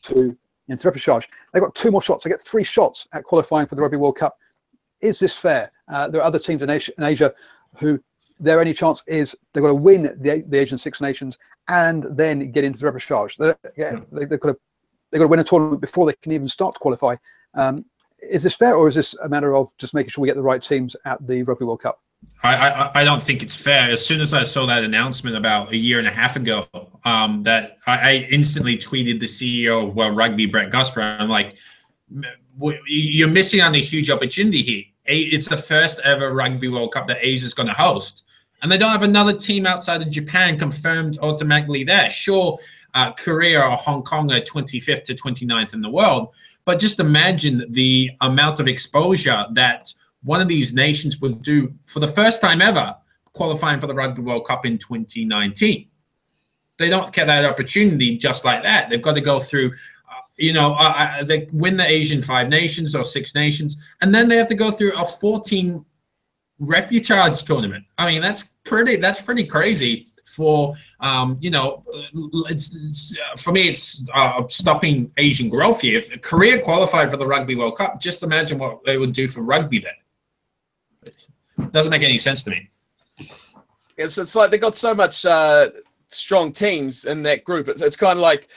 into repechage. They've got 2 more shots. They get 3 shots at qualifying for the Rugby World Cup. Is this fair? There are other teams in Asia who their only chance is they've got to win the Asian Six Nations and then get into the repechage. They've got to win a tournament before they can even start to qualify. Is this fair, or is this a matter of just making sure we get the right teams at the Rugby World Cup? I don't think it's fair. As soon as I saw that announcement about a year and a half ago, that I instantly tweeted the CEO of World Rugby, Brett Gusper, and I'm like, you're missing on a huge opportunity here. It's the first ever Rugby World Cup that Asia's going to host. And they don't have another team outside of Japan confirmed automatically there. Sure, Korea or Hong Kong are 25th to 29th in the world. But just imagine the amount of exposure that one of these nations would do for the first time ever qualifying for the Rugby World Cup in 2019. They don't get that opportunity just like that. They've got to go through, they win the Asian 5 nations or 6 nations, and then they have to go through a 14 repechage tournament. I mean, that's pretty crazy for for me it's stopping Asian growth here. If Korea qualified for the Rugby World Cup, just imagine what they would do for rugby then. It doesn't make any sense to me. It's like they got so much strong teams in that group. It's kind of like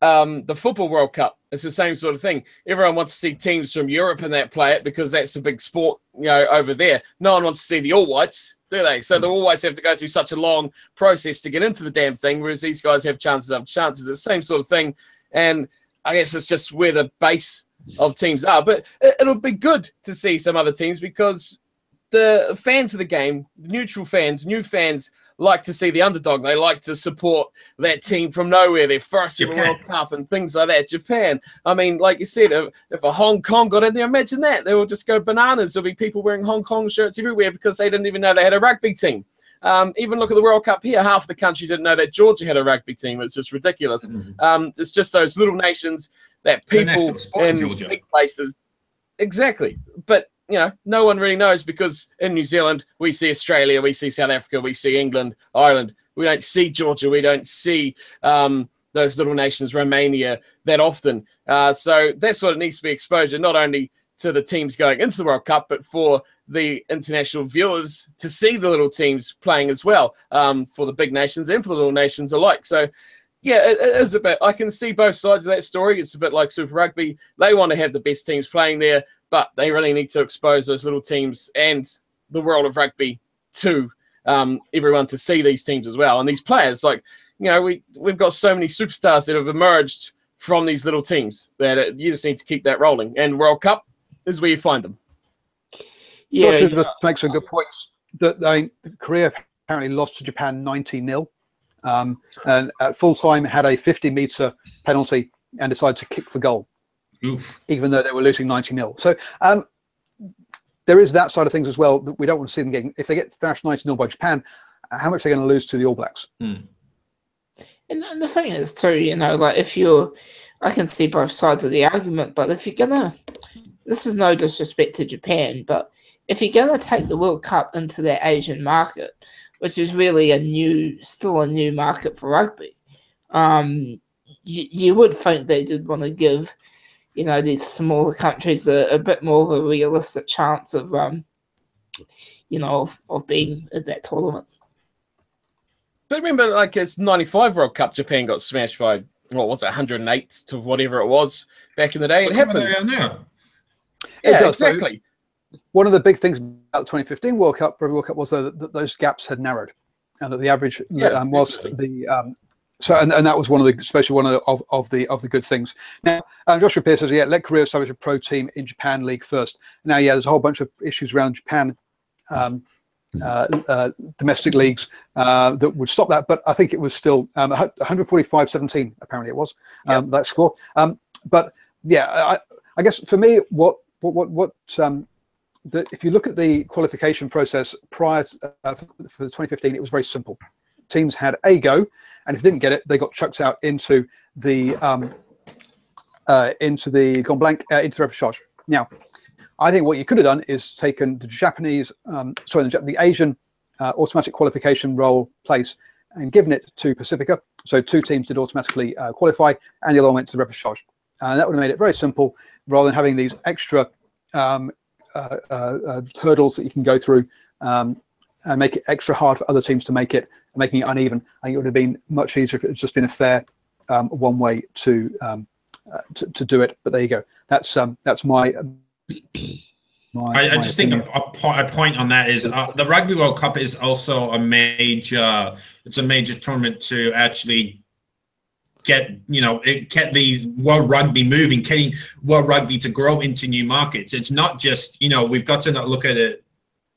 the Football World Cup. It's the same sort of thing. Everyone wants to see teams from Europe and that play it because that's a big sport, over there. No one wants to see the All Whites, do they? So the All Whites have to go through such a long process to get into the damn thing, whereas these guys have chances. It's the same sort of thing. And I guess it's just where the base of teams are. But it'll be good to see some other teams because the fans of the game, the neutral fans, new fans, like to see the underdog. They like to support that team from nowhere. They're first in the World Cup and things like that. Japan. I mean, like you said, if a Hong Kong got in there, imagine that. They will just go bananas. There'll be people wearing Hong Kong shirts everywhere because they didn't even know they had a rugby team. Even look at the World Cup here. Half the country didn't know that Georgia had a rugby team. It's just ridiculous. It's just those little nations that people in big places. Exactly. But no one really knows because in New Zealand, we see Australia, we see South Africa, we see England, Ireland. We don't see Georgia. We don't see those little nations, Romania, that often. So that's what it needs to be exposure, not only to the teams going into the World Cup, but for the international viewers to see the little teams playing as well, for the big nations and for the little nations alike. So, yeah, it is a bit, I can see both sides of that story. It's a bit like Super Rugby. They want to have the best teams playing there, but they really need to expose those little teams and the world of rugby to everyone to see these teams as well. And these players, like, you know, we've got so many superstars that have emerged from these little teams that you just need to keep that rolling. And World Cup is where you find them. Yeah, just make some good points. That Korea apparently lost to Japan 90-0, and at full time had a 50-meter penalty and decided to kick the goal, even though they were losing 90-0. So there is that side of things as well that we don't want to see them getting. If they get thrashed 90-0 by Japan, how much are they going to lose to the All Blacks? And the thing is too, you know, like I can see both sides of the argument, but if you're gonna, this is no disrespect to Japan, but if you're gonna take the World Cup into that Asian market, which is really still a new market for rugby, you would think they did want to give, you know, these smaller countries a bit more of a realistic chance of, you know, of being in that tournament. But remember, like, it's 95 World Cup, Japan got smashed by, what was it, 108 to whatever it was back in the day. It happens. Yeah, exactly. One of the big things about the 2015 World Cup was that those gaps had narrowed, and that the average whilst the and that was one of the, especially one of the good things. Now, Joshua Pearce says, let Korea establish a pro team in Japan League first. Now, there's a whole bunch of issues around Japan domestic leagues that would stop that, but I think it was still 145-17. Apparently, it was that score. But yeah, I guess for me, if you look at the qualification process prior for the 2015, it was very simple. Teams had a go, and if they didn't get it, they got chucked out into the repechage. Now, I think what you could have done is taken the the Asian automatic qualification role place and given it to Pacifica. So 2 teams did automatically qualify, and the other one went to the repechage. And that would have made it very simple, rather than having these extra hurdles that you can go through and make it extra hard for other teams to make it, making it uneven. I think it would have been much easier if it had just been a fair one way to do it. But there you go. That's my. I just think a point on that is the Rugby World Cup is also a major tournament to actually get these World Rugby moving, getting World Rugby to grow into new markets. It's not just, we've got to not look at it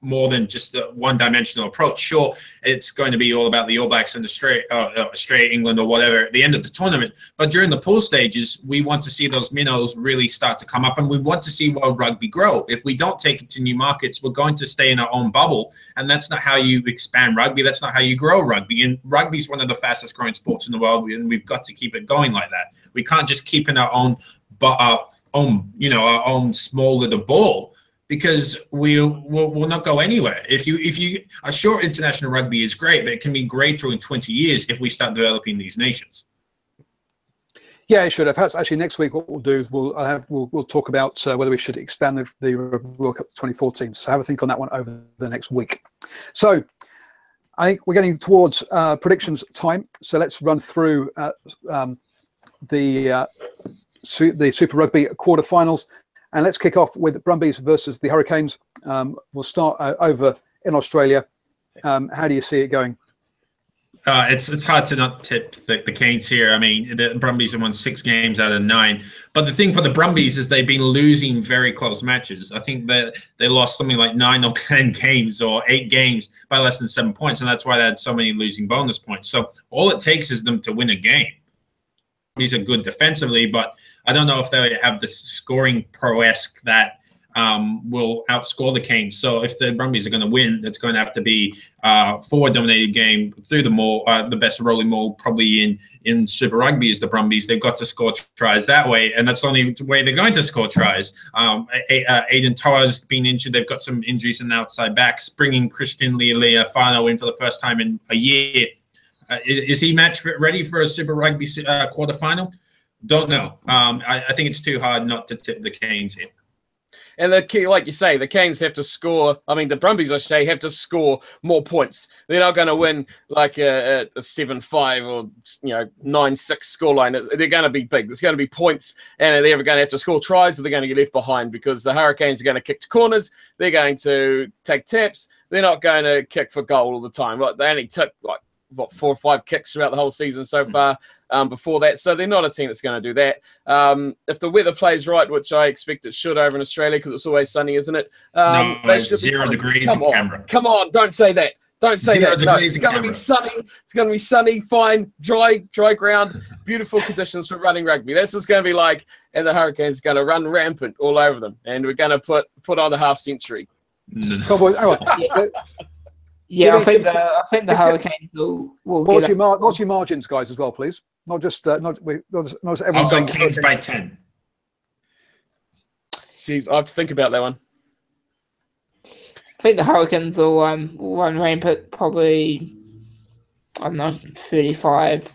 more than just a one-dimensional approach. Sure, it's going to be all about the All Blacks and Australia, England, or whatever at the end of the tournament. But during the pool stages, we want to see those minnows really start to come up, and we want to see World Rugby grow. If we don't take it to new markets, we're going to stay in our own bubble, and that's not how you expand rugby. That's not how you grow rugby. And rugby is one of the fastest-growing sports in the world, and we've got to keep it going like that. We can't just keep in our own small little ball, because we'll not go anywhere. If you are sure international rugby is great, but it can be greater in 20 years if we start developing these nations. Yeah, it should. Perhaps actually next week what we'll do is we'll talk about whether we should expand the World Cup to 2014. So have a think on that one over the next week. So I think we're getting towards predictions time. So let's run through the Super Rugby quarterfinals. And let's kick off with Brumbies versus the Hurricanes. We'll start over in Australia. How do you see it going? It's hard to not tip the Canes here. I mean, the Brumbies have won 6 games out of 9. But the thing for the Brumbies is they've been losing very close matches. I think that they lost something like 9 or 10 games or 8 games by less than 7 points. And that's why they had so many losing bonus points. So all it takes is them to win a game. These are good defensively, but I don't know if they have the scoring prowess that will outscore the Canes. So if the Brumbies are going to win, it's going to have to be a forward-dominated game through the maul. The best rolling maul probably in Super Rugby is the Brumbies. They've got to score tries that way, and that's the only way they're going to score tries. Aiden Toa's been injured. They've got some injuries in the outside backs. Bringing Christian Leali'ifano in for the first time in a year Is he match ready for a Super Rugby quarterfinal? Don't know. I think it's too hard not to tip the Canes here. And the key, like you say, the Canes have to score. I mean, the Brumbies, I should say, have to score more points. They're not going to win like a 7-5 or 9-6 scoreline. They're going to be big. There's going to be points, and they're going to have to score tries, or they're going to get left behind because the Hurricanes are going to kick to corners. They're going to take taps. They're not going to kick for goal all the time. Like they only took 4 or 5 kicks throughout the whole season so far. Before that, so they're not a team that's going to do that. If the weather plays right, which I expect it should over in Australia because it's always sunny, isn't it? No, it's 0 degrees in Canberra. Come on, don't say that. Don't say that. No, it's going to be sunny. It's going to be sunny, fine, dry ground, beautiful conditions for running rugby. That's what it's going to be like, and the Hurricanes are going to run rampant all over them, and we're going to put on the half century. Yeah, I think the Hurricanes will what's your margins, guys, as well, please? Not just not everyone's saying Canes by 10. See, I have to think about that one. I think the Hurricanes will run rampant, probably, I don't know, 35-18.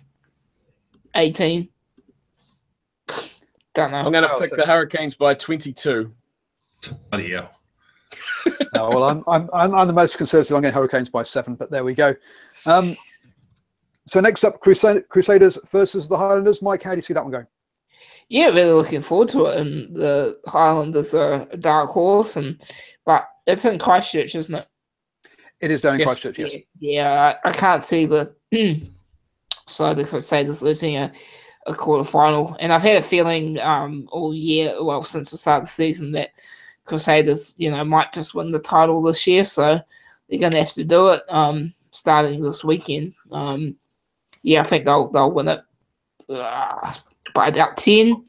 Don't know. I'm going to pick the Hurricanes by 22. Bloody hell. Well, I'm the most conservative. I'm going Hurricanes by 7, but there we go. So next up, Crusaders versus the Highlanders. Mike, how do you see that one going? Yeah, really looking forward to it. And the Highlanders are a dark horse, but it's in Christchurch, isn't it? It is down in Christchurch, yes. Yeah, I can't see the Crusaders losing a quarterfinal. And I've had a feeling all year, well, since the start of the season, that Crusaders, might just win the title this year, so they're going to have to do it starting this weekend. I think they'll win it by about 10.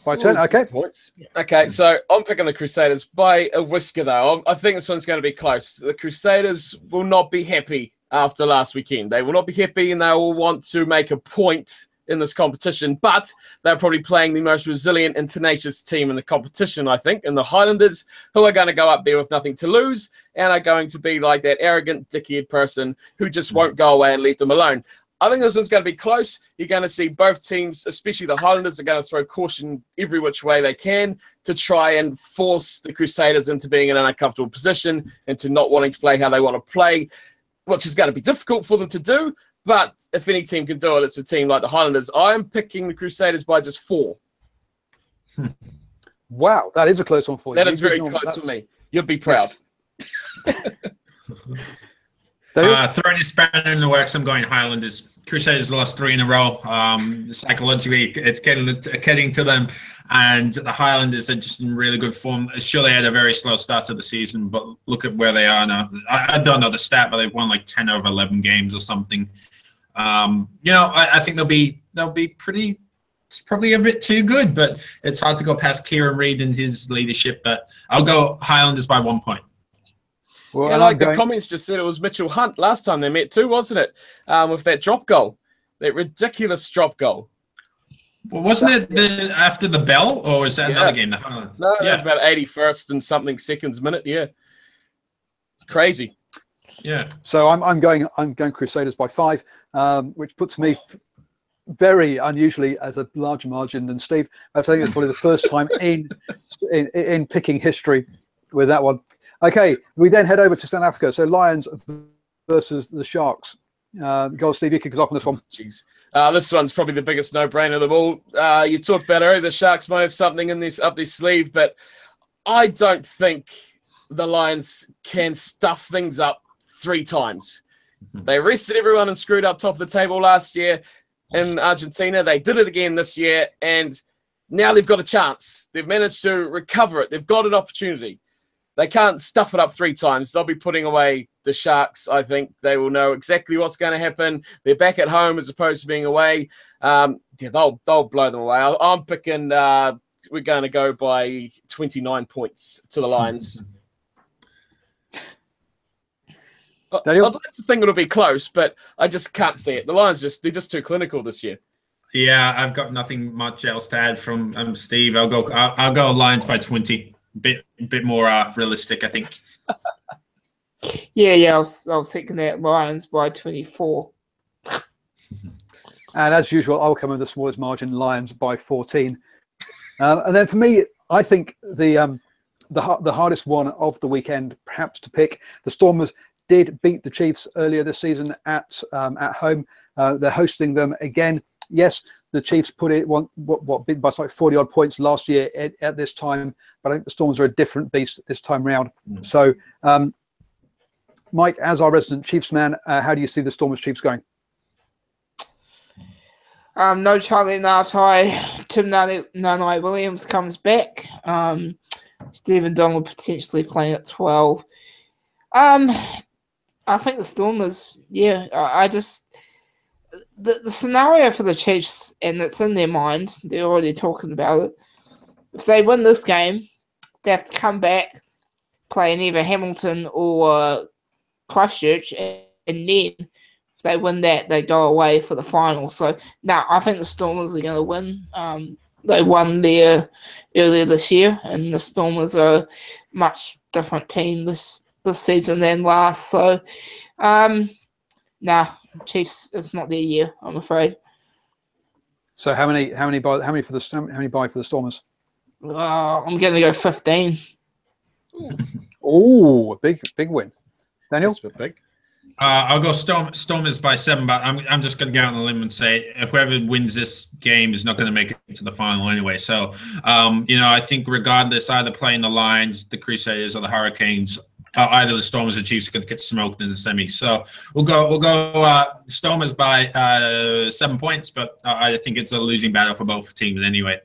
By 10, okay. Points. Okay, so I'm picking the Crusaders by a whisker, though. I think this one's going to be close. The Crusaders will not be happy after last weekend. They will not be happy, and they will want to make a point in this competition, but they're probably playing the most resilient and tenacious team in the competition, I think, and the Highlanders, who are going to go up there with nothing to lose and are going to be like that arrogant, dickhead person who just won't go away and leave them alone. I think this one's going to be close. You're going to see both teams, especially the Highlanders, are going to throw caution every which way they can to try and force the Crusaders into being in an uncomfortable position and to not wanting to play how they want to play, which is going to be difficult for them to do. But if any team can do it, it's a team like the Highlanders. I'm picking the Crusaders by just 4. Wow, that is a close one for you. That is very close for me. You'd be proud. Throwing a spanner in the works, I'm going Highlanders. Crusaders lost 3 in a row. Psychologically, it's getting to them. And the Highlanders are just in really good form. Sure, they had a very slow start to the season, but look at where they are now. I don't know the stat, but they've won like 10 over 11 games or something. I think they'll be pretty. It's probably a bit too good, but it's hard to go past Kieran Reid and his leadership. But I'll go Highlanders by 1 point. Well, the comments just said it was Mitchell Hunt last time they met too, wasn't it? With that drop goal, that ridiculous drop goal. Well, wasn't it after the bell, or was that another game? No, it was about 81st and something seconds minute. Yeah, crazy. Yeah. So I'm going Crusaders by 5, which puts me very unusually as a larger margin than Steve. I think it's probably the first time in picking history with that one. Okay, we then head over to South Africa. So Lions versus the Sharks. Go, Steve, you can go off on this one. Jeez. This one's probably the biggest no-brainer of them all. You talked about earlier, the Sharks might have something in up their sleeve, but I don't think the Lions can stuff things up 3 times. They arrested everyone and screwed up top of the table last year in Argentina. They did it again this year, and now they've got a chance. They've managed to recover it. They've got an opportunity. They can't stuff it up 3 times. They'll be putting away the Sharks. I think they will know exactly what's going to happen. They're back at home as opposed to being away. They'll blow them away. I'm picking. We're going to go by 29 points to the Lions. I'd like to think it'll be close, but I just can't see it. The Lions they're just too clinical this year. Yeah, I've got nothing much else to add from Steve. I'll go Lions by 20. Bit more realistic, I think. Yeah. I was thinking that Lions by 24. And as usual, I'll come with the smallest margin, Lions by 14. And then for me, I think the hardest one of the weekend, perhaps to pick, the Stormers did beat the Chiefs earlier this season at home. They're hosting them again. Yes, the Chiefs put it beat by like 40 odd points last year at this time, but I think the Stormers are a different beast this time round. So, Mike, as our resident Chiefs man, how do you see the Stormers Chiefs going? No Charlie Ngatai, Tim Nanai Williams comes back. Stephen Donald potentially playing at 12. I think the Stormers, I just the scenario for the Chiefs, and it's in their minds, they're already talking about it. If they win this game, they have to come back, play in either Hamilton or Christchurch, and then if they win that, they go away for the final. So, no, I think the Stormers are going to win. They won there earlier this year, and the Stormers are a much different team this season than last. So, Chiefs, it's not their year, I'm afraid. So, how many buy for the Stormers? I'm going to go 15. Oh, big win. Daniel? That's a bit big. I'll go Stormers by 7, but I'm just going to go out on a limb and say whoever wins this game is not going to make it to the final anyway. So, I think regardless, either playing the Lions, the Crusaders, or the Hurricanes, either the Stormers or Chiefs are going to get smoked in the semis. So we'll go Stormers by 7 points, but I think it's a losing battle for both teams anyway.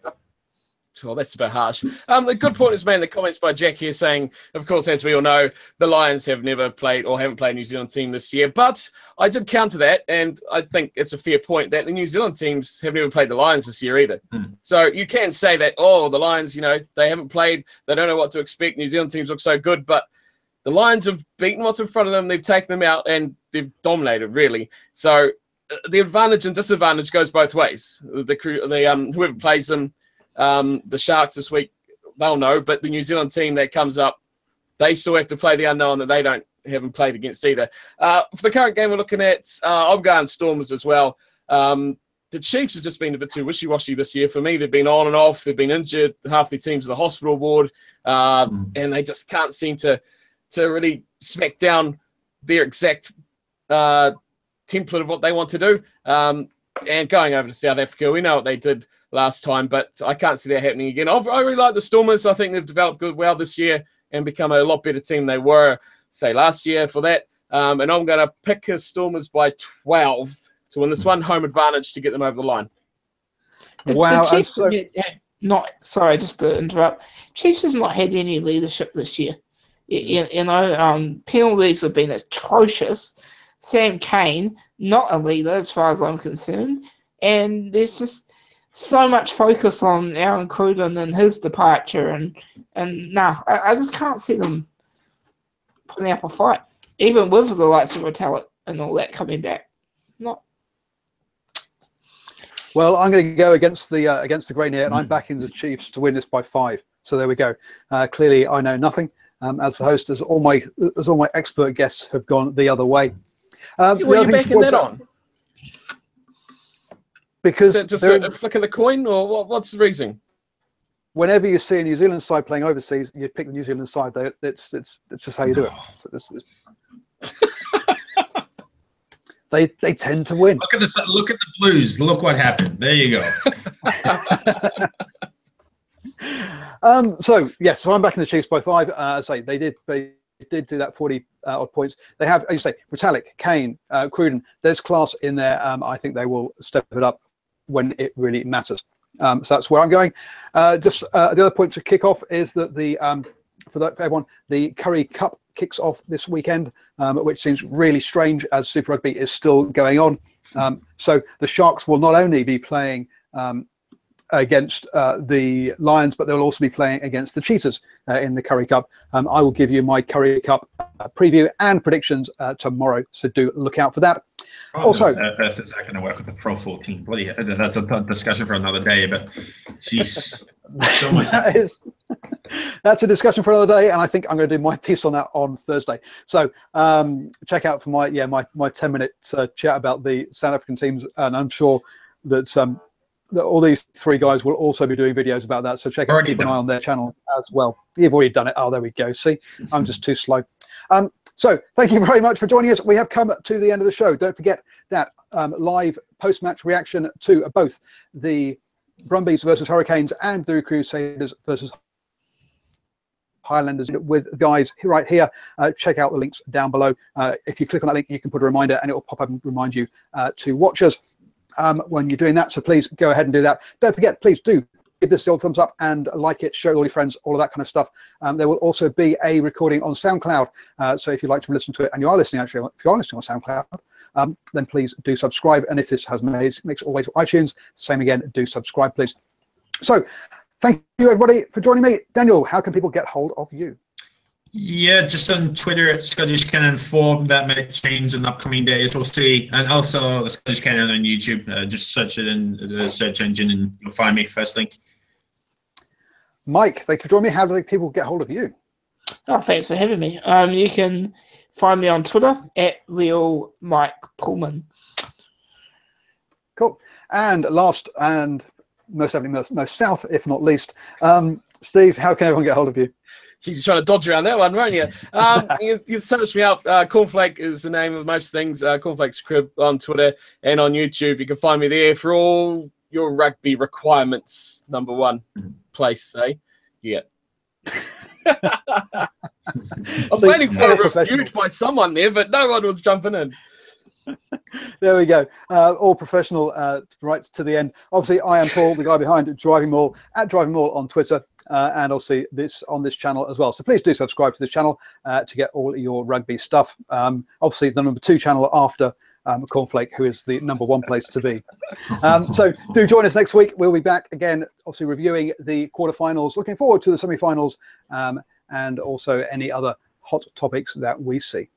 Well, that's a bit harsh. The good point is made in the comments by Jack here saying, of course, as we all know, the Lions have never played or haven't played a New Zealand team this year. But I did counter that, and I think it's a fair point that the New Zealand teams have never played the Lions this year either. So you can say that, the Lions, they haven't played, they don't know what to expect. New Zealand teams look so good, but the Lions have beaten what's in front of them. They've taken them out, and they've dominated, really. So the advantage and disadvantage goes both ways. Whoever plays them, the Sharks this week, they'll know, but the New Zealand team that comes up, they still have to play the unknown that they haven't played against either. For the current game we're looking at, I'm going Stormers as well. The Chiefs have just been a bit too wishy-washy this year. For me, they've been on and off. They've been injured. Half their teams are the hospital ward, and they just can't seem to really smack down their exact template of what they want to do. And going over to South Africa, we know what they did last time, but I can't see that happening again. I really like the Stormers. I think they've developed well this year and become a lot better team than they were, say, last year for that. And I'm going to pick the Stormers by 12 to win this one, home advantage to get them over the line. The Chiefs sorry, just to interrupt. Chiefs have not had any leadership this year. Penalties have been atrocious. Sam Cane, not a leader as far as I'm concerned. And there's just so much focus on Aaron Cruden and his departure. I just can't see them putting up a fight, even with the likes of Rotella and all that coming back. Not. Well, I'm going to go against the grain here, and I'm backing the Chiefs to win this by 5. So there we go. Clearly, I know nothing. As the host, as all my expert guests have gone the other way. What are you backing that on? Because is it just a flick of the coin, or what's the reason? Whenever you see a New Zealand side playing overseas, you pick the New Zealand side. It's just how you do it. So they tend to win. Look at the Blues. Look what happened. There you go. So I'm backing the Chiefs by 5. They did do that 40 odd points. They have, as you say, Retallick, Kane, Cruden. There's class in there. I think they will step it up when it really matters. So that's where I'm going. The other point to kick off is that for everyone, the Curry Cup kicks off this weekend, which seems really strange as Super Rugby is still going on. So the Sharks will not only be playing against the Lions, but they'll also be playing against the Cheetahs in the Curry Cup. I will give you my Curry Cup preview and predictions tomorrow, so do look out for that. Also, is that going to work with the Pro 14? Bloody, that's a discussion for another day. But jeez, so much. That's a discussion for another day, and I think I'm going to do my piece on that on Thursday. So check out for my 10-minute chat about the South African teams, and I'm sure that that all these three guys will also be doing videos about that. So keep an eye on their channels as well. You've already done it. Oh, there we go. See, I'm just too slow. So thank you very much for joining us. We have come to the end of the show. Don't forget that live post-match reaction to both the Brumbies versus Hurricanes and the Crusaders versus Highlanders with guys right here. Check out the links down below. If you click on that link, you can put a reminder and it will pop up and remind you to watch us when you're doing that. So please go ahead and do that. Don't forget, please do give this the old thumbs up and like it, share it with all your friends, all of that kind of stuff. There will also be a recording on SoundCloud. So if you'd like to listen to it, and you are listening, actually, if you are listening on SoundCloud, then please do subscribe. And if this has makes it all the way to iTunes, same again, do subscribe, please. So thank you, everybody, for joining me. Daniel, how can people get hold of you? Yeah, just on Twitter at Scottish Cannon 4. That may change in the upcoming days. We'll see. And also the Scottish Cannon on YouTube. Just search it in the search engine and you'll find me first link. Mike, thank you for joining me. How do people get hold of you? Oh, thanks for having me. You can find me on Twitter at Real Mike Pullman. Cool. And last and most south, if not least, Steve, how can everyone get hold of you? She's trying to dodge around that one, weren't you? You search me up. Cornflake is the name of most things. Cornflake's Crib on Twitter and on YouTube. You can find me there for all your rugby requirements. #1 place, eh? Yeah. I was waiting for a refute by someone there, but no one was jumping in. There we go. All professional right to the end. Obviously, I am Paul, the guy behind DrivingMaul, at DrivingMaul on Twitter, and obviously this on this channel as well. So please do subscribe to this channel to get all your rugby stuff. Obviously, the #2 channel after Cornflake, who is the #1 place to be. So do join us next week. We'll be back again, obviously reviewing the quarterfinals. Looking forward to the semi-finals and also any other hot topics that we see.